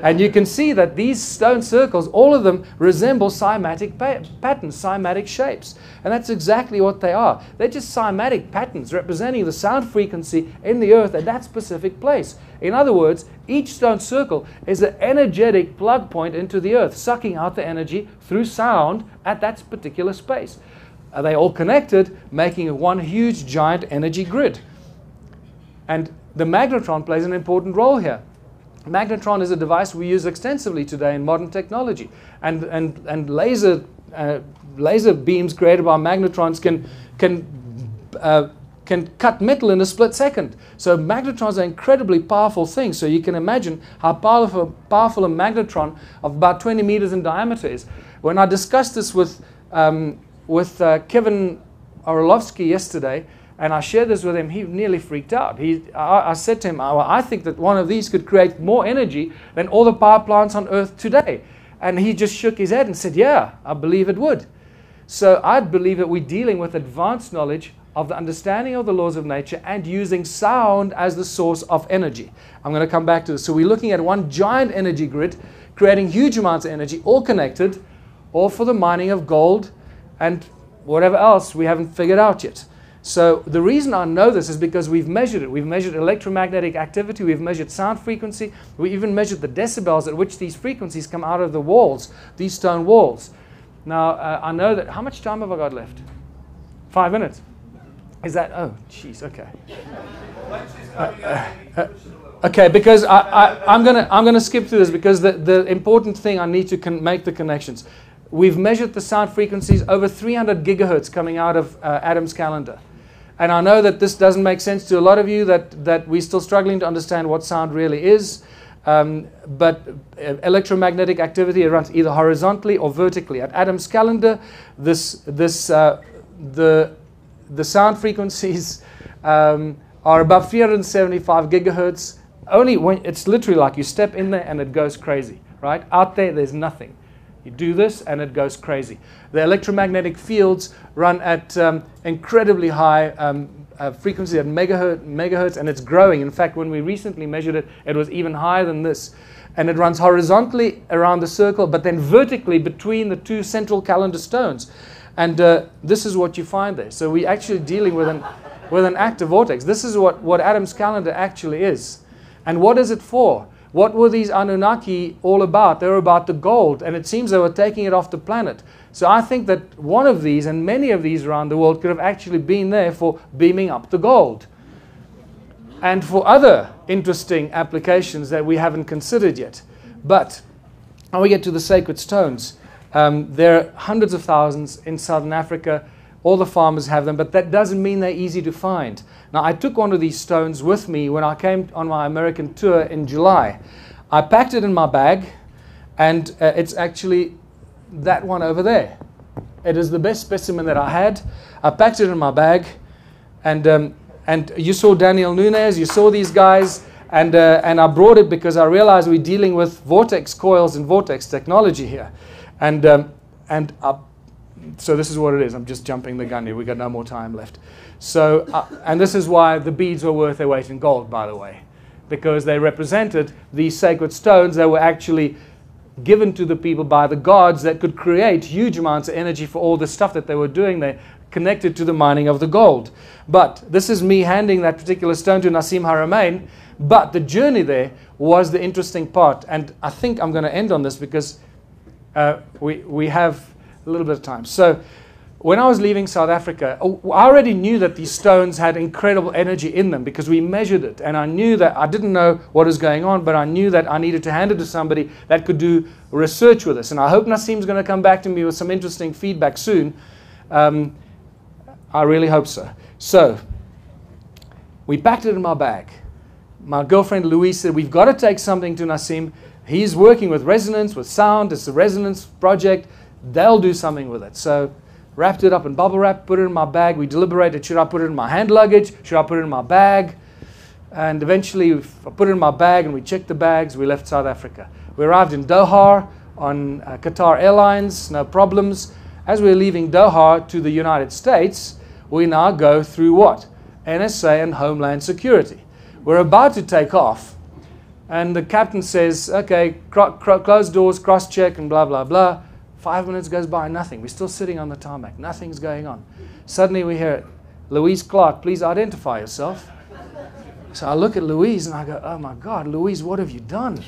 And you can see that these stone circles, all of them resemble cymatic patterns, cymatic shapes. And that's exactly what they are. They're just cymatic patterns representing the sound frequency in the earth at that specific place. In other words, each stone circle is an energetic plug point into the earth, sucking out the energy through sound at that particular space. Are they all connected, making one huge giant energy grid? And the magnetron plays an important role here. Magnetron is a device we use extensively today in modern technology, and laser beams created by magnetrons can cut metal in a split second. So magnetrons are incredibly powerful things. So you can imagine how powerful a magnetron of about 20 meters in diameter is. When I discussed this with Kevin Orlovsky yesterday, and I shared this with him, he nearly freaked out. I said to him, I think that one of these could create more energy than all the power plants on Earth today. And he just shook his head and said, yeah, I believe it would. So I believe that we're dealing with advanced knowledge of the understanding of the laws of nature and using sound as the source of energy. I'm going to come back to this. So we're looking at one giant energy grid, creating huge amounts of energy, all connected, all for the mining of gold and whatever else we haven't figured out yet. So the reason I know this is because we've measured it. We've measured electromagnetic activity, we've measured sound frequency, we even measured the decibels at which these frequencies come out of the walls, these stone walls. Now, I know that, how much time have I got left? 5 minutes. Is that, oh, jeez, okay. Okay, because I'm gonna skip through this, because the important thing, I need to make the connections. We've measured the sound frequencies over 300 gigahertz coming out of Adam's calendar. And I know that this doesn't make sense to a lot of you, that we're still struggling to understand what sound really is. But electromagnetic activity, it runs either horizontally or vertically. At Adam's calendar, the sound frequencies are above 375 gigahertz. Only when it's literally like you step in there and it goes crazy, right? Out there, there's nothing. You do this and it goes crazy. The electromagnetic fields run at incredibly high frequency at megahertz, and it's growing. In fact, when we recently measured it, it was even higher than this. And it runs horizontally around the circle, but then vertically between the two central calendar stones. And this is what you find there. So we're actually dealing with with an active vortex. This is what Adam's calendar actually is. And what is it for? What were these Anunnaki all about? They were about the gold, and it seems they were taking it off the planet. So I think that one of these, and many of these around the world, could have actually been there for beaming up the gold. And for other interesting applications that we haven't considered yet. But when we get to the sacred stones, there are hundreds of thousands in southern Africa. All the farmers have them, but that doesn't mean they're easy to find. Now, I took one of these stones with me when I came on my American tour in July. I packed it in my bag, and it's actually that one over there. It is the best specimen that I had. I packed it in my bag, and you saw Daniel Nunes, you saw these guys, and I brought it because I realized we're dealing with vortex coils and vortex technology here. So this is what it is. I'm just jumping the gun here. We've got no more time left. So, and this is why the beads were worth their weight in gold, by the way, because they represented these sacred stones that were actually given to the people by the gods that could create huge amounts of energy for all the stuff that they were doing there, connected to the mining of the gold. But this is me handing that particular stone to Nassim Haramein. But the journey there was the interesting part. And I think I'm going to end on this because we have a little bit of time. So when I was leaving South Africa, I already knew that these stones had incredible energy in them because we measured it. And I knew that I didn't know what was going on, but I knew that I needed to hand it to somebody that could do research with us. And I hope Nassim's going to come back to me with some interesting feedback soon. I really hope so. So we packed it in my bag. My girlfriend Louise said, we've got to take something to Nassim. He's working with resonance, with sound. It's a resonance project. They'll do something with it. So wrapped it up in bubble wrap, put it in my bag. We deliberated, should I put it in my hand luggage? Should I put it in my bag? And eventually I put it in my bag and we checked the bags. We left South Africa. We arrived in Doha on Qatar Airlines, no problems. As we're leaving Doha to the United States, we now go through what? NSA and Homeland Security. We're about to take off. And the captain says, okay, close doors, cross-check, and blah, blah, blah. 5 minutes goes by, nothing. We're still sitting on the tarmac. Nothing's going on. Suddenly we hear, Louise Clark, please identify yourself. So I look at Louise and I go, oh my God, Louise, what have you done?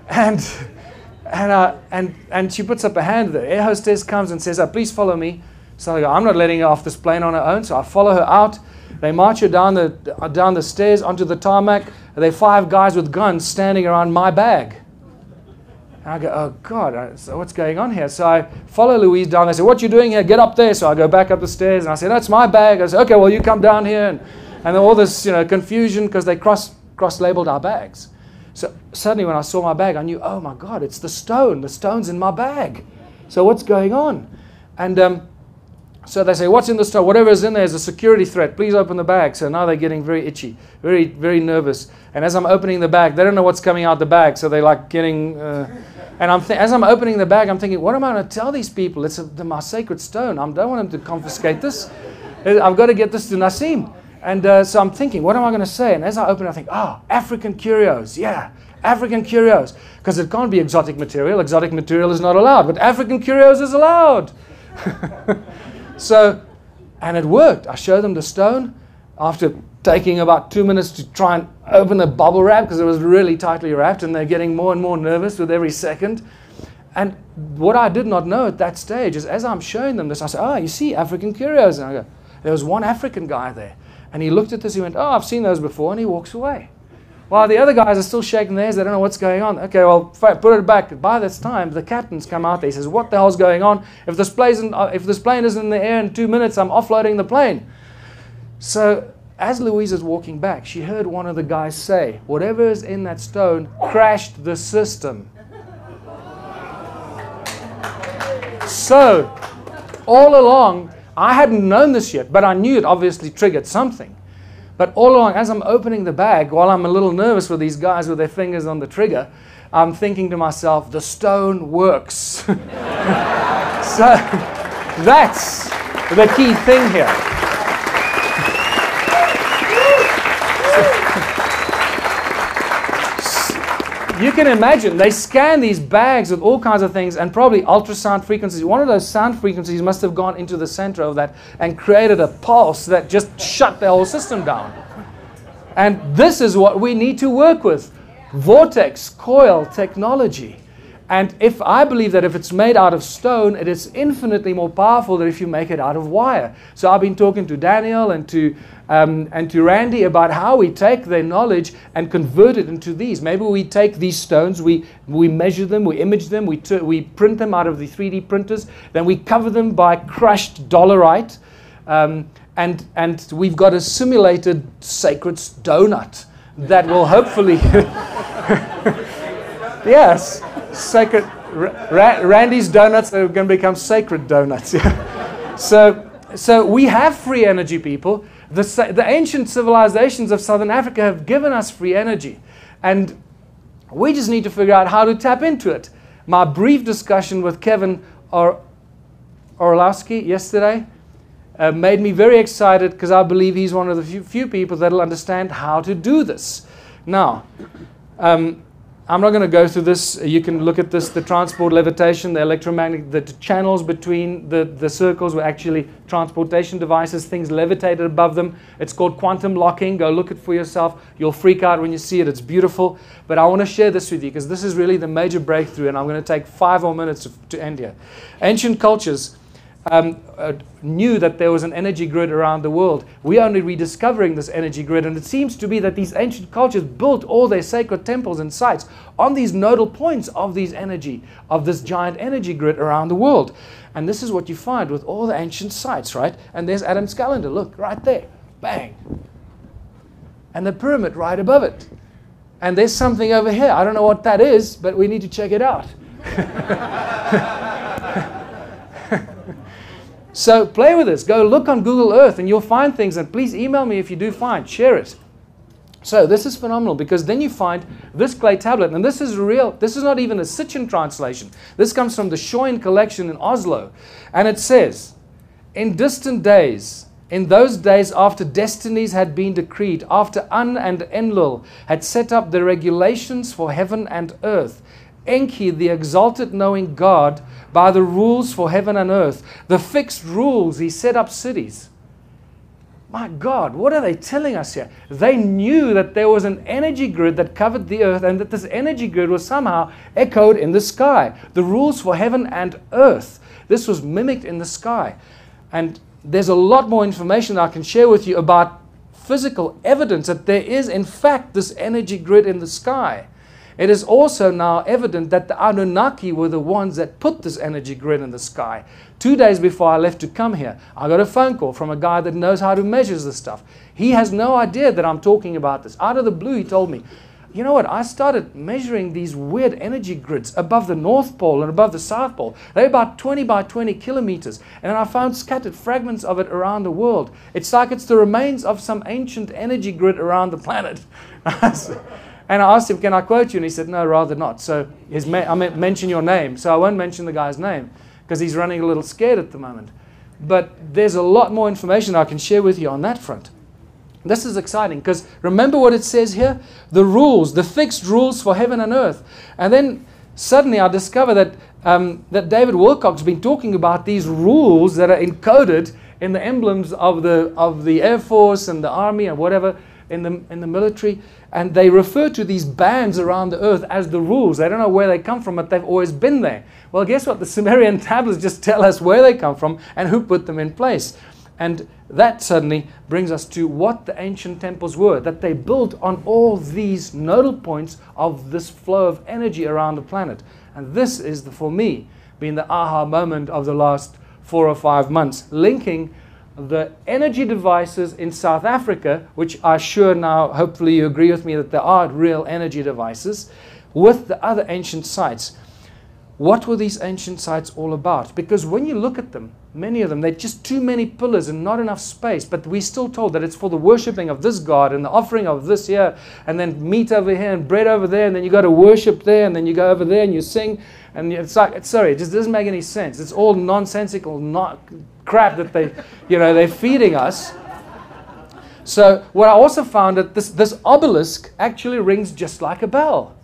and she puts up a hand. The air hostess comes and says, oh, please follow me. So I go, I'm not letting her off this plane on her own. So I follow her out. They march her down the stairs onto the tarmac. There are 5 guys with guns standing around my bag. And I go, oh God, so what's going on here? So I follow Louise down. They say, what you doing here? Get up there. So I go back up the stairs and I say, that's my bag. I say, okay, well, you come down here. And then all this confusion because they cross-labeled our bags. So suddenly when I saw my bag, I knew, oh my God, it's the stone. The stone's in my bag. So what's going on? And so they say, what's in the stone? Whatever is in there is a security threat. Please open the bag. So now they're getting very itchy, very, very nervous. And as I'm opening the bag, they don't know what's coming out the bag. So they're like getting... and as I'm opening the bag, I'm thinking, what am I going to tell these people? It's my sacred stone. I don't want them to confiscate this. I've got to get this to Nassim. And so I'm thinking, what am I going to say? And as I open it, I think, African curios. Yeah, African curios. Because it can't be exotic material. Exotic material is not allowed. But African curios is allowed. So, and it worked. I showed them the stone after taking about 2 minutes to try and open the bubble wrap because it was really tightly wrapped and they're getting more and more nervous with every second. And what I did not know at that stage is as I'm showing them this, I said, you see African curios. And I go, there was one African guy there. And he looked at this, he went, I've seen those before, and he walks away. While the other guys are still shaking theirs, they don't know what's going on. Okay, well, put it back. By this time, the captain's come out there. He says, what the hell's going on? If this plane isn't in the air in 2 minutes, I'm offloading the plane. So as Louise is walking back, she heard one of the guys say, whatever is in that stone crashed the system. So all along, I hadn't known this yet, but I knew it obviously triggered something. But all along, as I'm opening the bag, while I'm a little nervous with these guys with their fingers on the trigger, I'm thinking to myself, the stone works. So that's the key thing here. you can imagine, they scan these bags with all kinds of things and probably ultrasound frequencies. One of those sound frequencies must have gone into the center of that and created a pulse that just shut the whole system down. And this is what we need to work with. Vortex coil technology. And if I believe that if it's made out of stone, it is infinitely more powerful than if you make it out of wire. So I've been talking to Daniel and to Randy about how we take their knowledge and convert it into these. Maybe we take these stones, we measure them, we image them, we print them out of the 3D printers, then we cover them by crushed dolerite, and we've got a simulated sacred donut that will hopefully... Yes. Sacred, Randy's donuts are going to become sacred donuts. So we have free energy, people. The ancient civilizations of Southern Africa have given us free energy, and we just need to figure out how to tap into it. My brief discussion with Kevin Orlowski yesterday made me very excited, because I believe he's one of the few people that will understand how to do this. Now, I'm not going to go through this. You can look at this, the transport, levitation, the electromagnetic, the channels between the circles were actually transportation devices, things levitated above them. It's called quantum locking. Go look it for yourself. You'll freak out when you see it. It's beautiful. But I want to share this with you, because this is really the major breakthrough, and I'm going to take 5 more minutes to end here. Ancient cultures knew that there was an energy grid around the world. We're only rediscovering this energy grid, and it seems to be that these ancient cultures built all their sacred temples and sites on these nodal points of this giant energy grid around the world. And this is what you find with all the ancient sites, right? And there's Adam's calendar, look, right there, bang. And the pyramid right above it. And there's something over here. I don't know what that is, but we need to check it out. So play with this. Go look on Google Earth and you'll find things. And please email me if you do find. Share it. So this is phenomenal, because then you find this clay tablet. And this is real. This is not even a Sitchin translation. This comes from the Shoin collection in Oslo. And it says, in distant days, in those days after destinies had been decreed, after An and Enlil had set up the regulations for heaven and earth, Enki, the exalted knowing God, by the rules for heaven and earth, the fixed rules, he set up cities. My God, what are they telling us here? They knew that there was an energy grid that covered the earth, and that this energy grid was somehow echoed in the sky. The rules for heaven and earth. This was mimicked in the sky. And there's a lot more information I can share with you about physical evidence that there is, in fact, this energy grid in the sky. It is also now evident that the Anunnaki were the ones that put this energy grid in the sky. 2 days before I left to come here, I got a phone call from a guy that knows how to measure this stuff. He has no idea that I'm talking about this. Out of the blue, he told me, you know what, I started measuring these weird energy grids above the North Pole and above the South Pole. They're about 20 by 20 kilometers. And I found scattered fragments of it around the world. It's like it's the remains of some ancient energy grid around the planet. And I asked him, can I quote you? And he said, no, rather not. So I meant mention your name. So I won't mention the guy's name, because he's running a little scared at the moment. But there's a lot more information I can share with you on that front. This is exciting, because remember what it says here? The rules, the fixed rules for heaven and earth. And then suddenly I discover that, that David Wilcock's been talking about these rules that are encoded in the emblems of the Air Force and the Army and whatever in the military. And they refer to these bands around the earth as the rules. They don't know where they come from, but they've always been there. Well, guess what? The Sumerian tablets just tell us where they come from and who put them in place. And that suddenly brings us to what the ancient temples were, that they built on all these nodal points of this flow of energy around the planet. And this is, for me, been the aha moment of the last 4 or 5 months, linking the energy devices in South Africa, which I'm sure now, hopefully you agree with me that there are real energy devices, with the other ancient sites. What were these ancient sites all about? Because when you look at them, many of them, they're just too many pillars and not enough space, but we're still told that it's for the worshipping of this God and the offering of this here, and then meat over here and bread over there, and then you go to worship there, and then you go over there and you sing, and it's like, sorry, it just doesn't make any sense. It's all nonsensical crap that they're feeding us. So what I also found that this obelisk actually rings just like a bell.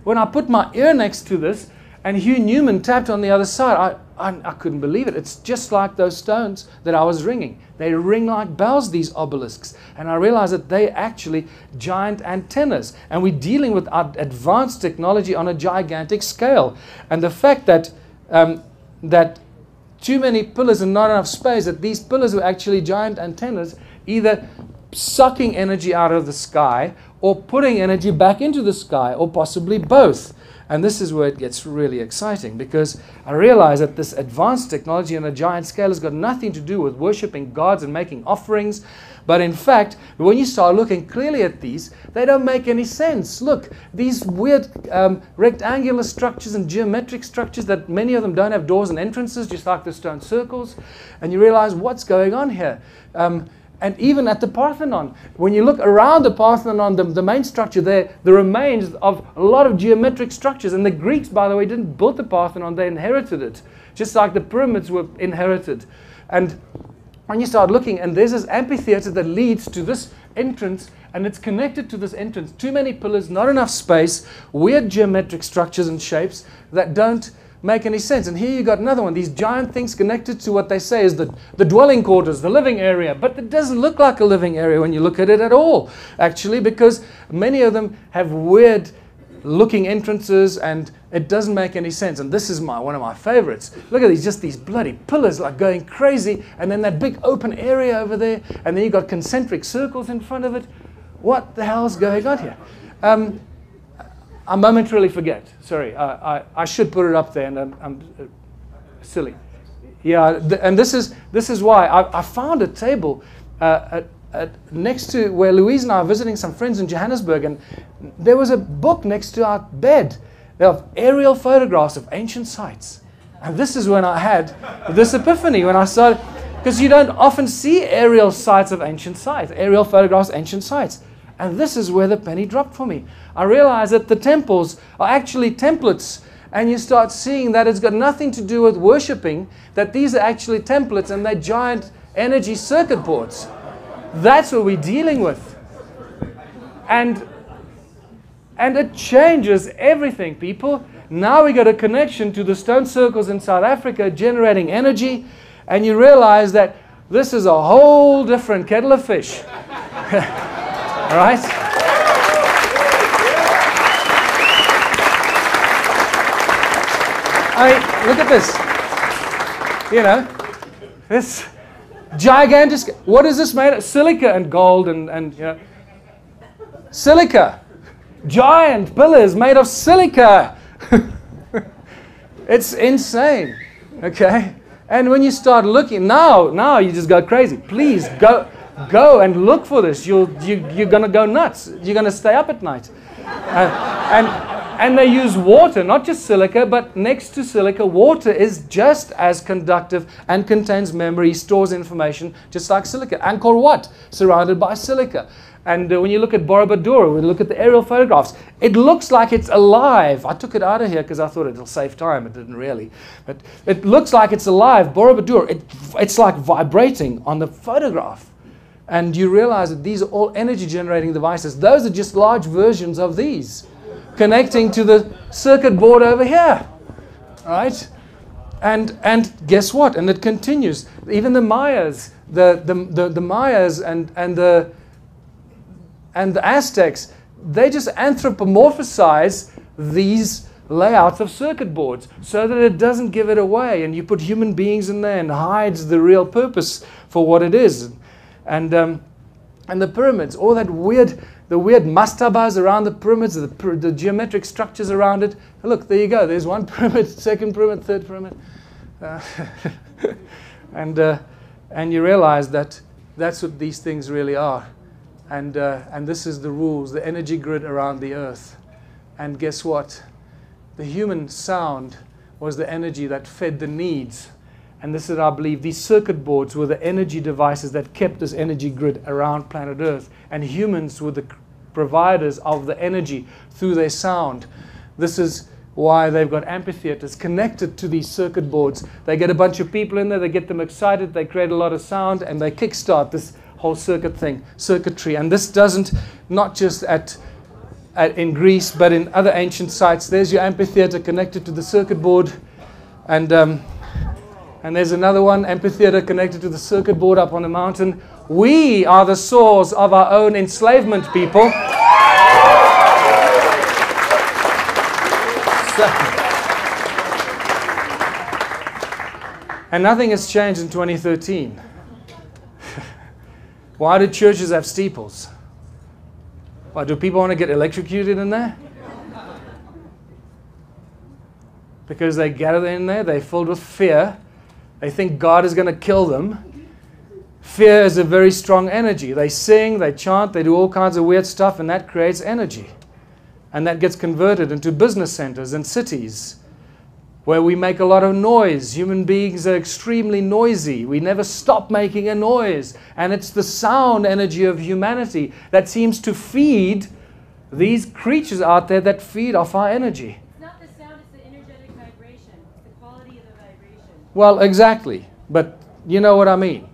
when I put my ear next to this and Hugh Newman tapped on the other side, I couldn't believe it. It's just like those stones that I was ringing. They ring like bells, these obelisks. And I realized that they're actually giant antennas. And we're dealing with advanced technology on a gigantic scale. And the fact that, that too many pillars and not enough space, that these pillars were actually giant antennas, either sucking energy out of the sky or putting energy back into the sky, or possibly both. And this is where it gets really exciting, because I realize that this advanced technology on a giant scale has got nothing to do with worshiping gods and making offerings. But in fact, when you start looking clearly at these, they don't make any sense. Look, these weird rectangular structures and geometric structures that many of them don't have doors and entrances, just like the stone circles. And you realize what's going on here. And even at the Parthenon, when you look around the Parthenon, the main structure there, the remains of a lot of geometric structures. And the Greeks, by the way, didn't build the Parthenon, they inherited it, just like the pyramids were inherited. And when you start looking, and there's this amphitheater that leads to this entrance, and it's connected to this entrance. Too many pillars, not enough space, weird geometric structures and shapes that don't make any sense. And here you got another one, these giant things connected to what they say is the dwelling quarters, the living area. But it doesn't look like a living area when you look at it at all, actually, because many of them have weird looking entrances and it doesn't make any sense. And this is one of my favorites. Look at these, just these bloody pillars like going crazy, and then that big open area over there, and then you got concentric circles in front of it. What the hell's going on here? I momentarily forget. Sorry, I should put it up there, and I'm silly. Yeah, and this is why I found a table next to where Louise and I are visiting some friends in Johannesburg, and there was a book next to our bed of aerial photographs of ancient sites. And this is when I had this epiphany, when I started, because you don't often see aerial sites of ancient sites, aerial photographs of ancient sites. And this is where the penny dropped for me. I realized that the temples are actually templates, and you start seeing that it's got nothing to do with worshipping, that these are actually templates and they're giant energy circuit boards. That's what we're dealing with. And it changes everything, people. Now we got a connection to the stone circles in South Africa generating energy, and you realize that this is a whole different kettle of fish. All right? I mean, look at this. You know, this gigantic. What is this made of? Silica and gold and you know, silica. Giant pillars made of silica. It's insane. Okay? And when you start looking, now you just go crazy. Please go and look for this. You're going to go nuts. You're going to stay up at night. And they use water, not just silica, but next to silica, water is just as conductive and contains memory, stores information, just like silica. Angkor Wat, surrounded by silica. And when you look at Borobudur, when you look at the aerial photographs, it looks like it's alive. I took it out of here because I thought it'll save time. It didn't really. But it looks like it's alive. Borobudur, it's like vibrating on the photograph. And you realize that these are all energy generating devices. Those are just large versions of these, connecting to the circuit board over here. Right? And guess what? And it continues. Even the Mayas, the Mayas and the Aztecs, they just anthropomorphize these layouts of circuit boards so that it doesn't give it away. And you put human beings in there and hides the real purpose for what it is. And the pyramids, all that weird, the weird mastabas around the pyramids, the geometric structures around it. Look, there you go. There's one pyramid, second pyramid, third pyramid. And you realize that that's what these things really are. And this is the rules, the energy grid around the earth. And guess what? The human sound was the energy that fed the needs. And this is, I believe, these circuit boards were the energy devices that kept this energy grid around planet Earth. And humans were the providers of the energy through their sound. This is why they've got amphitheaters connected to these circuit boards. They get a bunch of people in there, they get them excited, they create a lot of sound, and they kickstart this whole circuitry. And this doesn't, not just at in Greece, but in other ancient sites. There's your amphitheater connected to the circuit board. And there's another one, amphitheater connected to the circuit board up on the mountain. We are the source of our own enslavement, people. And nothing has changed in 2013. Why do churches have steeples? Why, do people want to get electrocuted in there? Because they gather in there, they're filled with fear. They think God is going to kill them. Fear is a very strong energy. They sing, they chant, they do all kinds of weird stuff, and that creates energy. And that gets converted into business centers and cities where we make a lot of noise. Human beings are extremely noisy. We never stop making a noise. And it's the sound energy of humanity that seems to feed these creatures out there that feed off our energy. It's not the sound, it's the energetic vibration. It's the quality of the vibration. Well, exactly. But you know what I mean.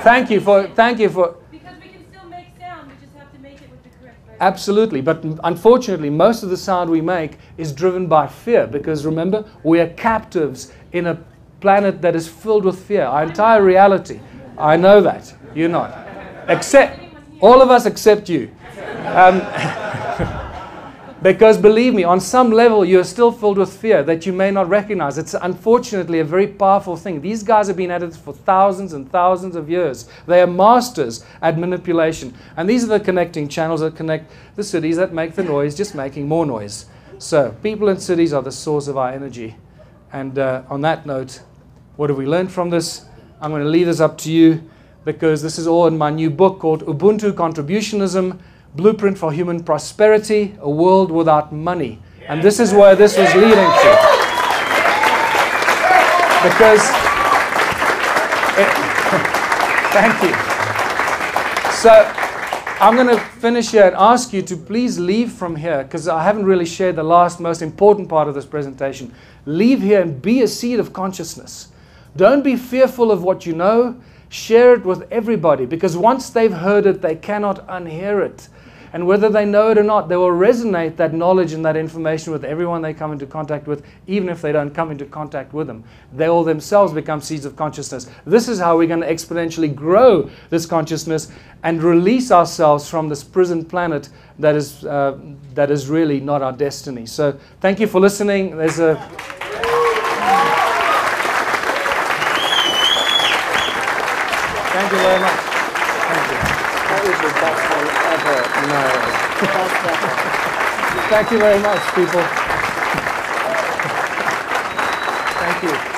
Thank you for... Because we can still make sound, we just have to make it with the correct vibration. Absolutely, but unfortunately, most of the sound we make is driven by fear, because remember, we are captives in a planet that is filled with fear. Our entire reality. I know that. You're not. Except, all of us except you. Because believe me, on some level, you're still filled with fear that you may not recognize. It's unfortunately a very powerful thing. These guys have been at it for thousands and thousands of years. They are masters at manipulation. And these are the connecting channels that connect the cities that make the noise, just making more noise. So people in cities are the source of our energy. And on that note, what have we learned from this? I'm going to leave this up to you, because this is all in my new book called Ubuntu Contributionism, Blueprint for Human Prosperity, A World Without Money. And this is where this was leading to. Because, thank you. So I'm going to finish here and ask you to please leave from here, because I haven't really shared the last most important part of this presentation. Leave here and be a seed of consciousness. Don't be fearful of what you know. Share it with everybody, because once they've heard it, they cannot unhear it. And whether they know it or not, they will resonate that knowledge and that information with everyone they come into contact with, even if they don't come into contact with them. They will themselves become seeds of consciousness. This is how we're going to exponentially grow this consciousness and release ourselves from this prison planet that is really not our destiny. So thank you for listening. There's a... Thank you very much. Thank you. That was the best one ever. No. Thank you very much, people. Thank you.